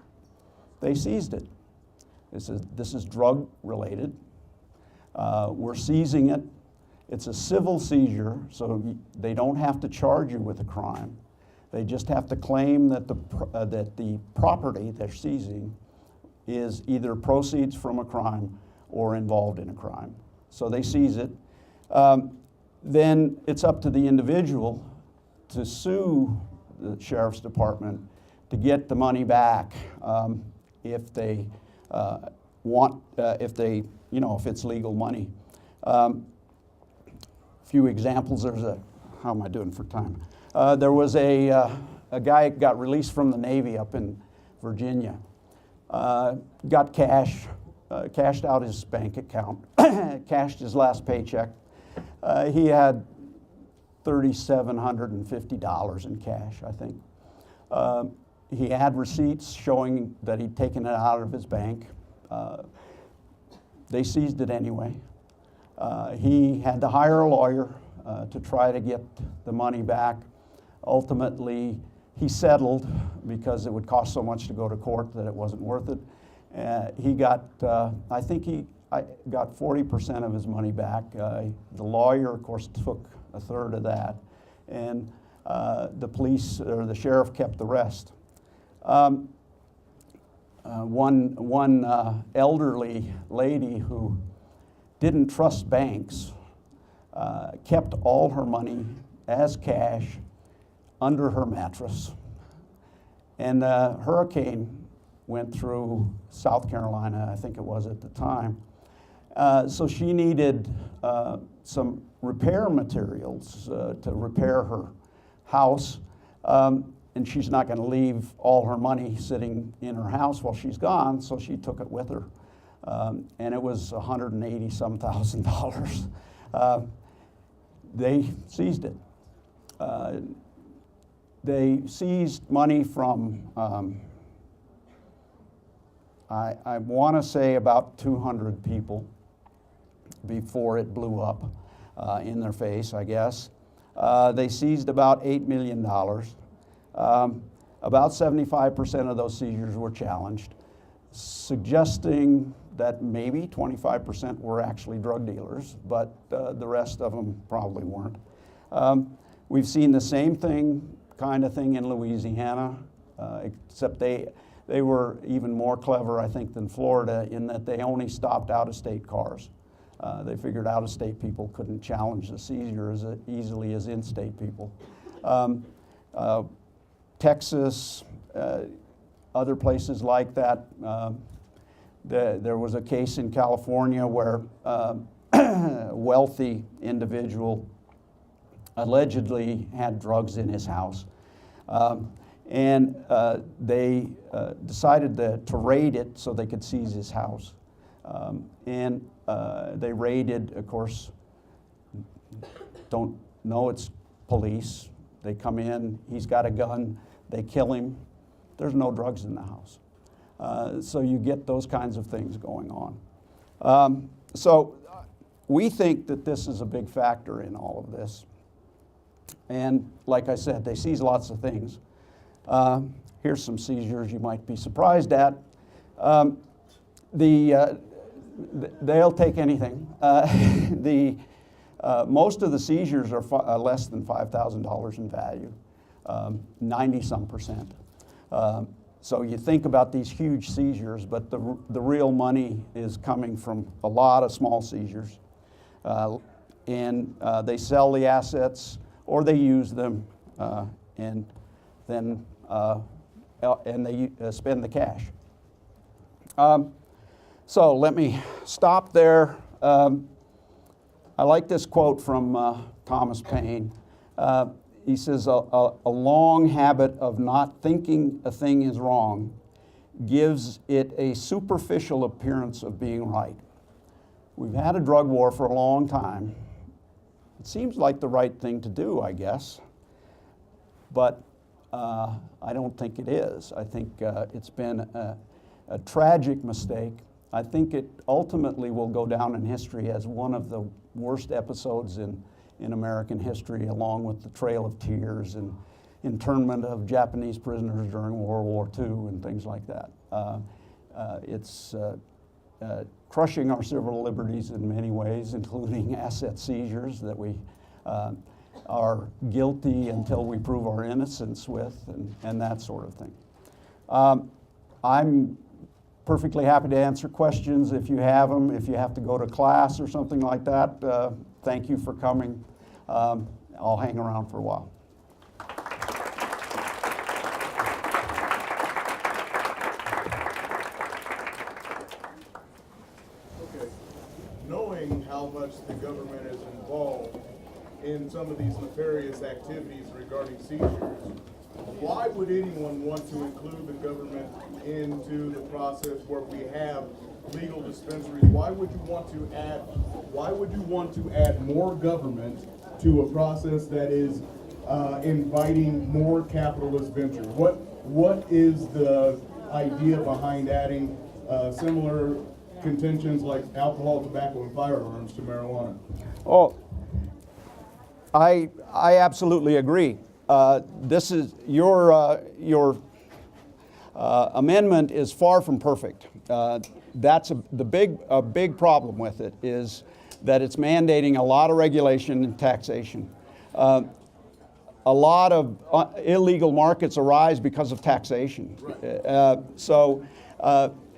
[SPEAKER 2] they seized it. This is drug related. We're seizing it. It's a civil seizure, so they don't have to charge you with a crime. They just have to claim that the property they're seizing is either proceeds from a crime or involved in a crime. So they seize it. Then it's up to the individual to sue the sheriff's department to get the money back if they want, if it's legal money. A few examples. How am I doing for time? There was a guy got released from the Navy up in Virginia. Got cashed out his bank account, cashed his last paycheck. He had $3,750 in cash, I think. He had receipts showing that he'd taken it out of his bank. They seized it anyway. He had to hire a lawyer to try to get the money back. Ultimately, he settled because it would cost so much to go to court that it wasn't worth it. He got, I think he got 40% of his money back. The lawyer, of course, took a third of that, and the police or the sheriff kept the rest. One elderly lady who didn't trust banks kept all her money as cash under her mattress. And a hurricane went through South Carolina, I think it was at the time. So she needed some repair materials to repair her house. And she's not going to leave all her money sitting in her house while she's gone, so she took it with her. And it was $180-some thousand. They seized it. They seized money from, I want to say about 200 people before it blew up in their face, I guess. They seized about $8 million. About 75% of those seizures were challenged, suggesting that maybe 25% were actually drug dealers, but the rest of them probably weren't. We've seen the same kind of thing in Louisiana, except they were even more clever, I think, than Florida in that they only stopped out-of-state cars. They figured out-of-state people couldn't challenge the seizure as easily as in-state people. Texas, other places like that. There was a case in California where a wealthy individual allegedly had drugs in his house. And they decided to raid it so they could seize his house. And they raided, of course, don't know it's police. They come in, he's got a gun, they kill him. There's no drugs in the house. So you get those kinds of things going on. So we think that this is a big factor in all of this. And like I said, they seize lots of things. Here's some seizures you might be surprised at. They'll take anything. Most of the seizures are less than $5,000 in value, 90-some%. So you think about these huge seizures, but the real money is coming from a lot of small seizures. And they sell the assets or they use them and then they spend the cash. So let me stop there. I like this quote from Thomas Paine. He says, a long habit of not thinking a thing is wrong gives it a superficial appearance of being right. We've had a drug war for a long time. It seems like the right thing to do, I guess, but I don't think it is. I think it's been a tragic mistake. I think it ultimately will go down in history as one of the worst episodes in American history, along with the Trail of Tears and internment of Japanese prisoners during World War II and things like that. It's crushing our civil liberties in many ways, including asset seizures that we are guilty until we prove our innocence with, and that sort of thing. I'm perfectly happy to answer questions if you have them. If you have to go to class or something like that, thank you for coming. I'll hang around for a while.
[SPEAKER 3] Okay. Knowing how much the government is involved in some of these nefarious activities regarding seizures, why would anyone want to include the government into the process where we have legal dispensaries? Why would you want to add more government to a process that is inviting more capitalist ventures? What is the idea behind adding similar contentions like alcohol, tobacco, and firearms to marijuana?
[SPEAKER 2] Oh, I absolutely agree. This is your amendment is far from perfect. That's a big problem with it is that it's mandating a lot of regulation and taxation. A lot of illegal markets arise because of taxation. So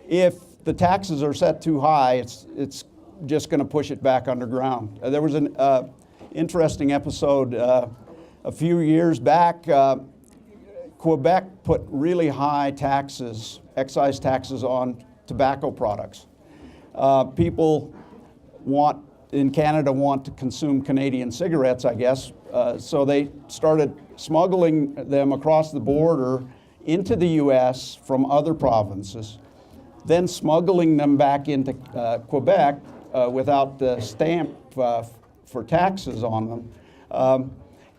[SPEAKER 2] if the taxes are set too high, it's just going to push it back underground. There was interesting episode. A few years back, Quebec put really high taxes, excise taxes on tobacco products. People in Canada want to consume Canadian cigarettes, I guess, so they started smuggling them across the border into the US from other provinces, then smuggling them back into Quebec without the stamp for taxes on them.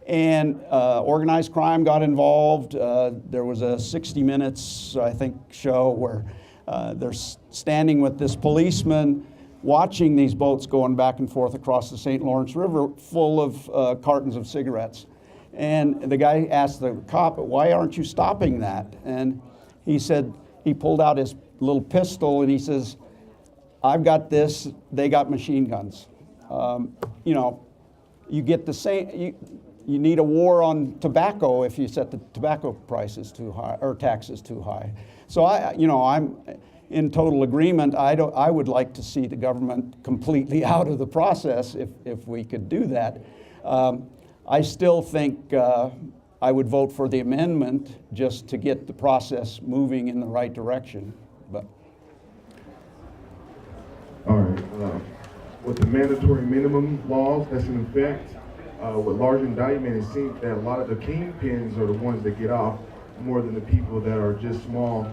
[SPEAKER 2] And organized crime got involved. There was a 60 Minutes, I think, show where they're standing with this policeman watching these boats going back and forth across the St. Lawrence River full of cartons of cigarettes. And the guy asked the cop, "Why aren't you stopping that?" And he said, he pulled out his little pistol and he says, "I've got this, they got machine guns." You know, you get the same, you need a war on tobacco if you set the tobacco prices too high or taxes too high. So I'm in total agreement. I would like to see the government completely out of the process if we could do that. I still think I would vote for the amendment just to get the process moving in the right direction. But
[SPEAKER 4] all right, with the mandatory minimum laws that's in effect, with large indictment, it seems that a lot of the kingpins are the ones that get off more than the people that are just small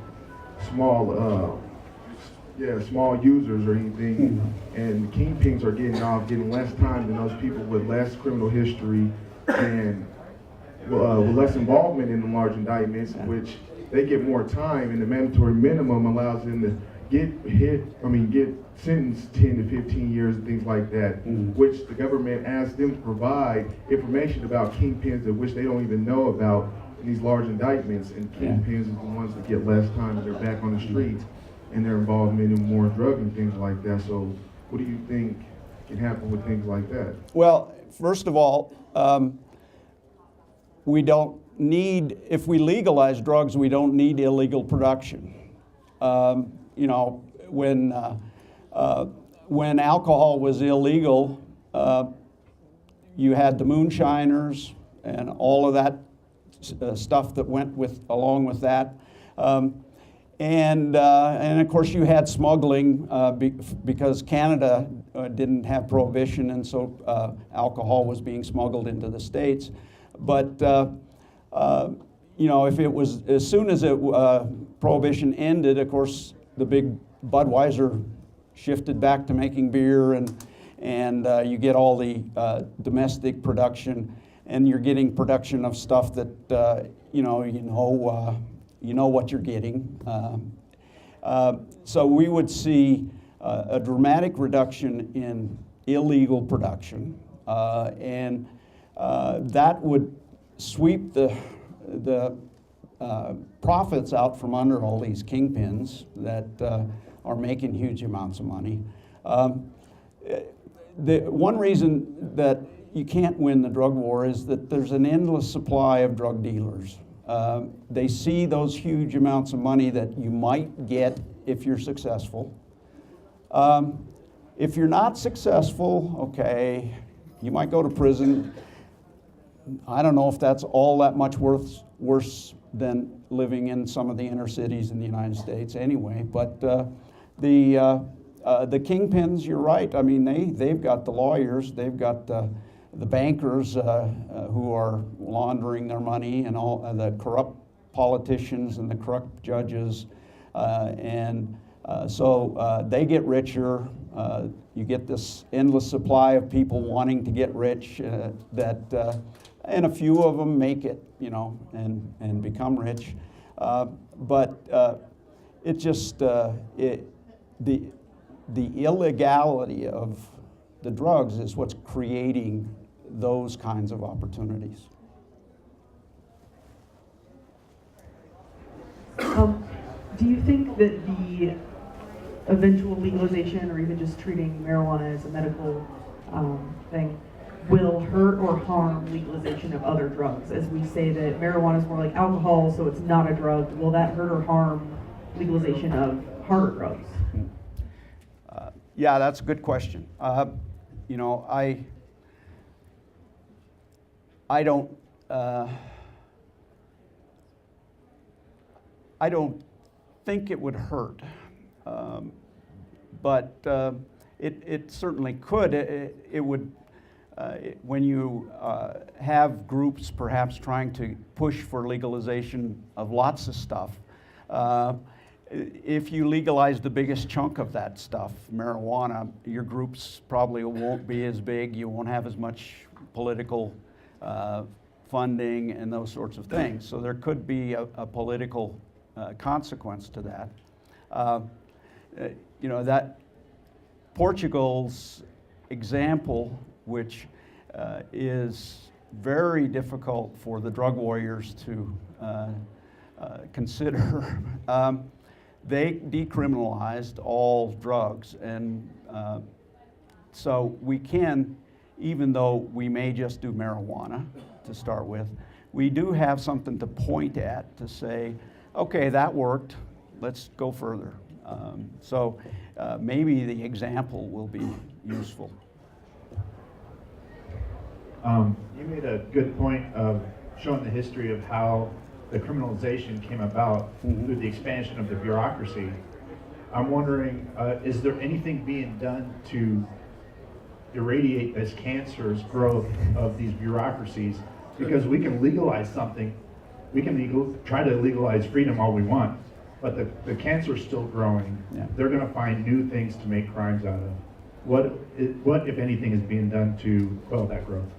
[SPEAKER 4] users or anything. And the kingpins are getting off, getting less time than those people with less criminal history and with less involvement in the large indictments, which they get more time, and the mandatory minimum allows them to get sentenced 10 to 15 years and things like that, which the government asks them to provide information about kingpins of which they don't even know about in these large indictments. And kingpins is the ones that get less time, they're back on the streets, and their involvement in more drug and things like that. So what do you think can happen with things like that?
[SPEAKER 2] well, first of all, we don't need, if we legalize drugs, we don't need illegal production. You know, when alcohol was illegal, you had the moonshiners and all of that stuff that went along with that. And of course you had smuggling because Canada didn't have prohibition, and so alcohol was being smuggled into the States. But you know, if it was, as soon as prohibition ended, of course the big Budweiser shifted back to making beer, and you get all the domestic production, and you're getting production of stuff that you know what you're getting. So we would see a dramatic reduction in illegal production, and that would sweep the profits out from under all these kingpins that are making huge amounts of money. The one reason that you can't win the drug war is that there's an endless supply of drug dealers. They see those huge amounts of money that you might get if you're successful. If you're not successful, okay, you might go to prison. I don't know if that's all that much worse than living in some of the inner cities in the United States anyway. But the kingpins, you're right. I mean, they've got the lawyers, they've got the bankers who are laundering their money, and all the corrupt politicians and the corrupt judges, so they get richer. You get this endless supply of people wanting to get rich, and a few of them make it, you know, and become rich. But it just the illegality of the drugs is what's creating those kinds of opportunities.
[SPEAKER 5] Do you think that the eventual legalization, or even just treating marijuana as a medical thing, will hurt or harm legalization of other drugs? As we say that marijuana is more like alcohol, so it's not a drug, will that hurt or harm legalization of harder drugs?
[SPEAKER 2] Yeah, that's a good question. You know, I don't think it would hurt, but it certainly could. It would, when you have groups perhaps trying to push for legalization of lots of stuff, if you legalize the biggest chunk of that stuff, marijuana, your groups probably won't be as big, you won't have as much political funding and those sorts of things. So there could be a political consequence to that. You know, that Portugal's example, which is very difficult for the drug warriors to consider, they decriminalized all drugs, and so we can, even though we may just do marijuana to start with, we do have something to point at to say, okay, that worked, let's go further. So maybe the example will be useful.
[SPEAKER 6] You made a good point of showing the history of how the criminalization came about through the expansion of the bureaucracy. I'm wondering, is there anything being done to irradiate this cancer's growth of these bureaucracies? Because we can legalize something, we can try to legalize freedom all we want, but the cancer's still growing.
[SPEAKER 2] Yeah.
[SPEAKER 6] They're going to find new things to make crimes out of. What, if anything, is being done to quell that growth?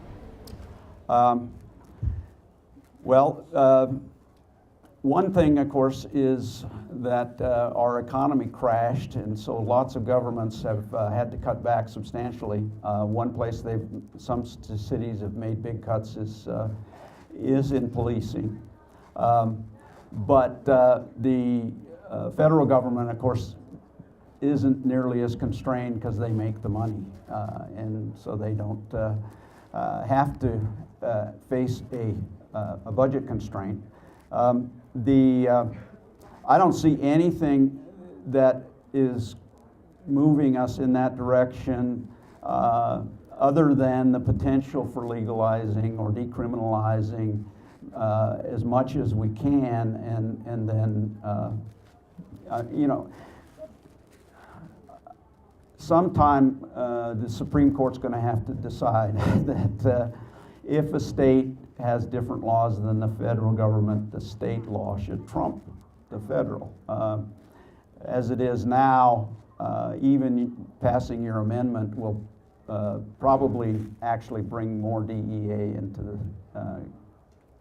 [SPEAKER 2] One thing, of course, is that our economy crashed, and so lots of governments have had to cut back substantially. One place some cities have made big cuts is in policing. But the federal government, of course, isn't nearly as constrained because they make the money, and so they don't have to face a budget constraint. I don't see anything that is moving us in that direction other than the potential for legalizing or decriminalizing as much as we can, and then you know, sometime the Supreme Court's going to have to decide that if a state has different laws than the federal government, the state law should trump the federal. As it is now, even passing your amendment will probably actually bring more DEA into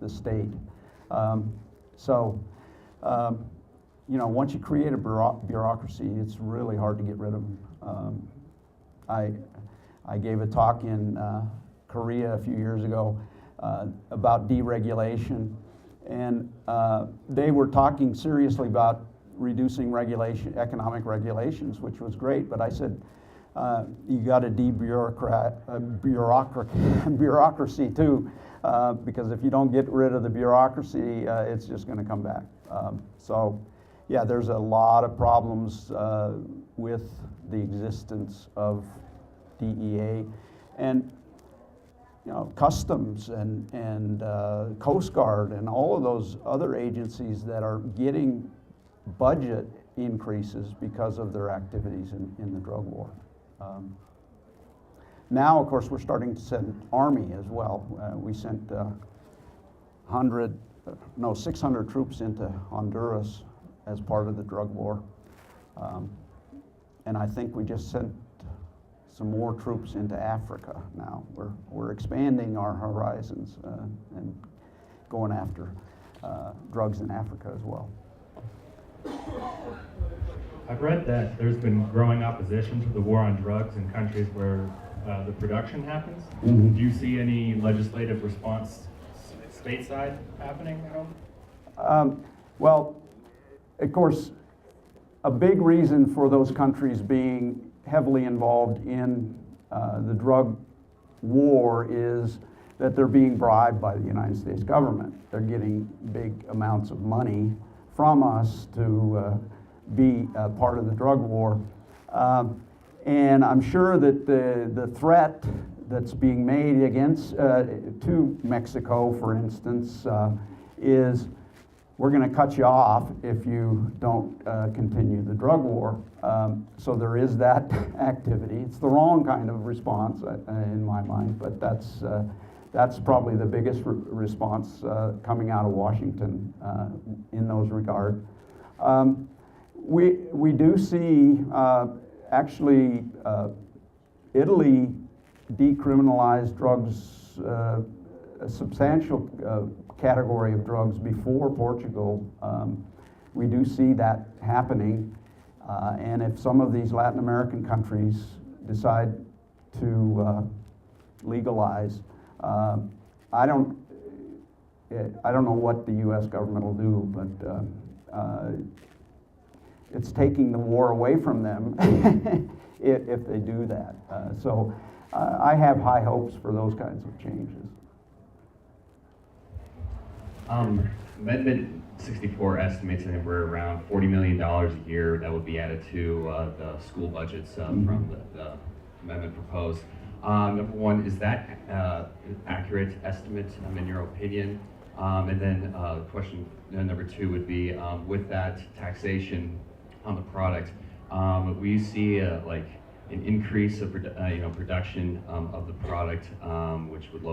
[SPEAKER 2] the state. You know, once you create a bureaucracy, it's really hard to get rid of them. I gave a talk in Korea a few years ago about deregulation, and they were talking seriously about reducing economic regulations, which was great, but I said, you got to bureaucracy too, because if you don't get rid of the bureaucracy, it's just going to come back. So yeah, there's a lot of problems with the existence of DEA, and you know, Customs and Coast Guard and all of those other agencies that are getting budget increases because of their activities in the drug war. Now, of course, we're starting to send Army as well. We sent 600 troops into Honduras as part of the drug war. And I think we just sent some more troops into Africa now. We're expanding our horizons and going after drugs in Africa as well.
[SPEAKER 7] I've read that there's been growing opposition to the war on drugs in countries where the production happens.
[SPEAKER 2] Mm-hmm.
[SPEAKER 7] Do you see any legislative response stateside happening at all?
[SPEAKER 2] Well, of course, a big reason for those countries being heavily involved in the drug war is that they're being bribed by the United States government. They're getting big amounts of money from us to be part of the drug war. And I'm sure that the threat that's being made against to Mexico, for instance, is we're going to cut you off if you don't continue the drug war. So there is that activity. It's the wrong kind of response in my mind, but that's probably the biggest response coming out of Washington in those regards. We do see actually Italy decriminalized drugs, a substantial category of drugs before Portugal. We do see that happening, and if some of these Latin American countries decide to legalize, I don't know what the U.S. government will do, but it's taking the war away from them if they do that. So I have high hopes for those kinds of changes.
[SPEAKER 8] Amendment 64 estimates that we're around $40 million a year that will be added to the school budgets from the amendment proposed. Number one, is that an accurate estimate in your opinion? And then question number two would be, with that taxation on the product, will you see like an increase of production of the product, which would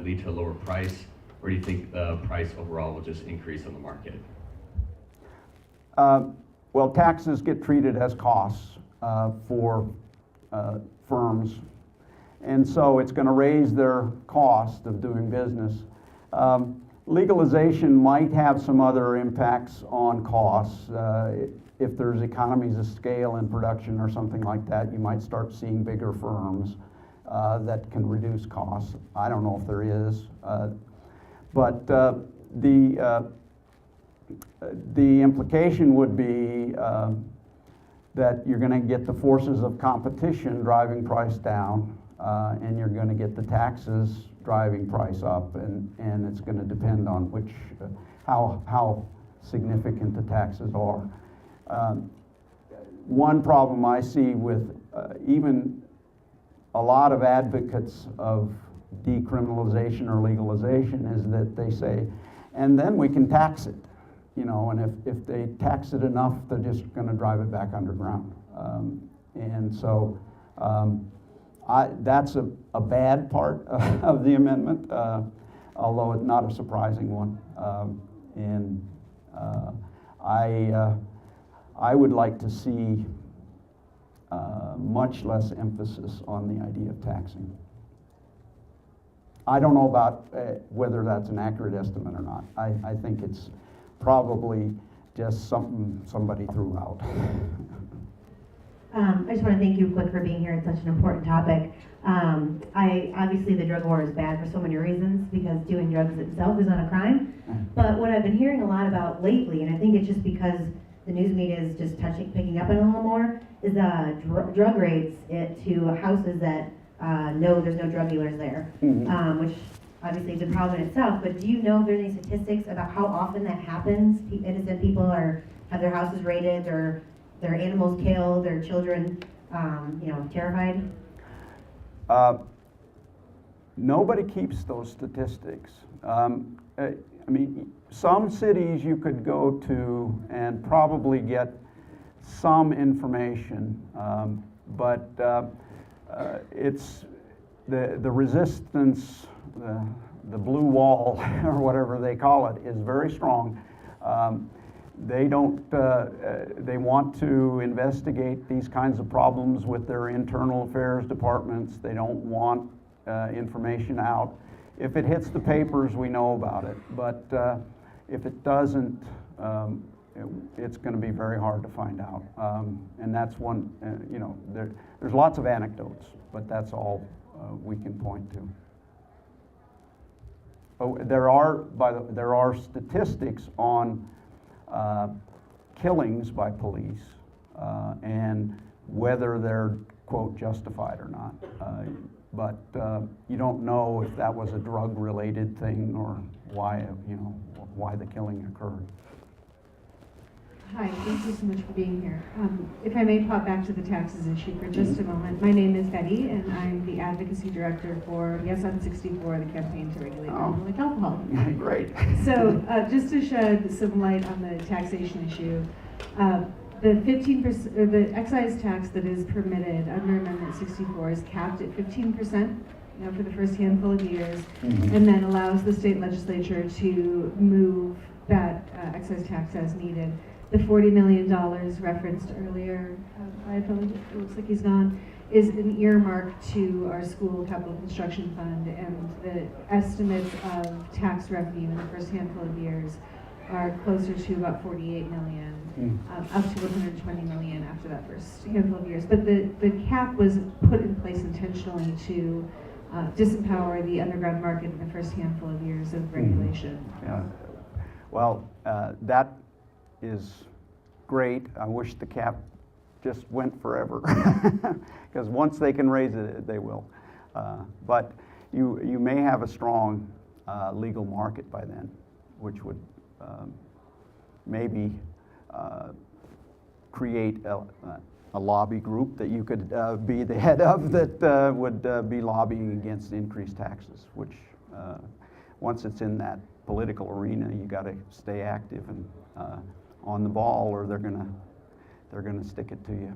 [SPEAKER 8] lead to a lower price? Or do you think the price overall will just increase on the market?
[SPEAKER 2] Well, taxes get treated as costs for firms, and so it's going to raise their cost of doing business. Legalization might have some other impacts on costs. If there's economies of scale in production or something like that, you might start seeing bigger firms that can reduce costs. I don't know if there is. But the implication would be that you're going to get the forces of competition driving price down, and you're going to get the taxes driving price up, and it's going to depend on how significant the taxes are. One problem I see with even a lot of advocates of decriminalization or legalization is that they say, and then we can tax it, and if they tax it enough, they're just going to drive it back underground. And so that's a bad part of the amendment, although it's not a surprising one. And I would like to see much less emphasis on the idea of taxing. I don't know about whether that's an accurate estimate or not. I think it's probably just something somebody threw out.
[SPEAKER 9] I just want to thank you quick for being here. It's such an important topic. Obviously the drug war is bad for so many reasons because doing drugs itself is not a crime. But what I've been hearing a lot about lately, and I think it's just because the news media is just picking up on it a little more, is drug raids to houses that know there's no drug dealers there, which obviously is a problem in itself. But do you know if there's any statistics about how often that happens? Innocent people have their houses raided, or their animals killed, their children, terrified?
[SPEAKER 2] Nobody keeps those statistics. I mean, some cities you could go to and probably get some information, but it's the resistance, the blue wall or whatever they call it, is very strong. They don't. They want to investigate these kinds of problems with their internal affairs departments. They don't want information out. If it hits the papers, we know about it. But if it doesn't, it's going to be very hard to find out. And that's one. There's lots of anecdotes, but that's all we can point to. Oh, there are statistics on killings by police and whether they're, quote, justified or not. But you don't know if that was a drug-related thing or why the killing occurred.
[SPEAKER 10] Hi, thank you so much for being here. If I may pop back to the taxes issue for just a moment. My name is Betty, and I'm the advocacy director for Yes on 64, the campaign to regulate alcoholic alcohol.
[SPEAKER 2] Great.
[SPEAKER 10] So, just to shed some light on the taxation issue, the 15%, or the excise tax that is permitted under Amendment 64 is capped at 15%. For the first handful of years, and then allows the state legislature to move that excise tax as needed. The $40 million referenced earlier, it looks like he's gone, is an earmark to our school capital construction fund, and the estimates of tax revenue in the first handful of years are closer to about 48 million, up to 120 million after that first handful of years. But the cap was put in place intentionally to disempower the underground market in the first handful of years of regulation.
[SPEAKER 2] Yeah. Well, that is great. I wish the cap just went forever, because once they can raise it, they will. But you may have a strong legal market by then, which would maybe create a lobby group that you could be the head of that would be lobbying against increased taxes, which once it's in that political arena, you got to stay active and on the ball, or they're gonna stick it to you.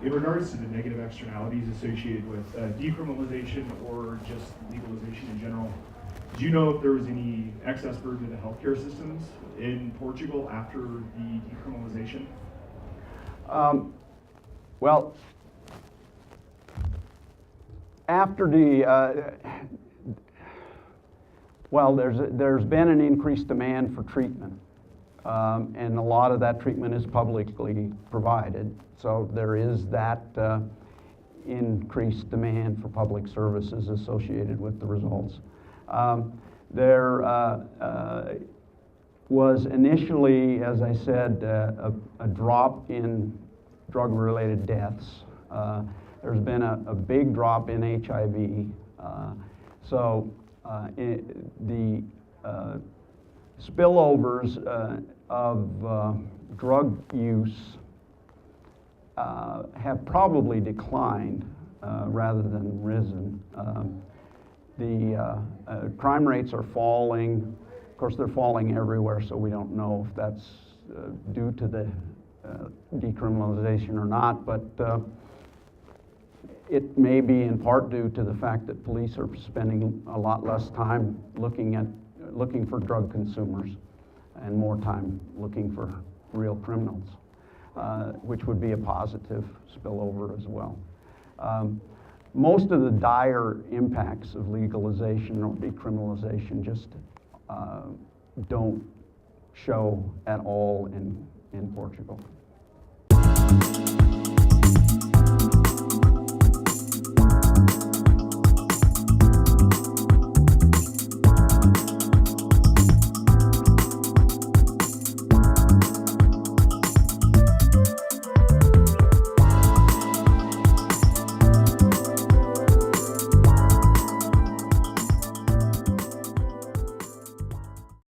[SPEAKER 11] In regards to the negative externalities associated with decriminalization or just legalization in general, do you know if there was any excess burden to the healthcare systems in Portugal after the decriminalization?
[SPEAKER 2] Well, after the there's been an increased demand for treatment, and a lot of that treatment is publicly provided. So there is that increased demand for public services associated with the results. There was initially, as I said, a drop in drug-related deaths. There's been a big drop in HIV. The spillovers of drug use have probably declined rather than risen. The crime rates are falling. Of course, they're falling everywhere, so we don't know if that's due to the decriminalization or not, but it may be in part due to the fact that police are spending a lot less time looking for drug consumers and more time looking for real criminals, which would be a positive spillover as well. Most of the dire impacts of legalization or decriminalization just don't show at all in Portugal.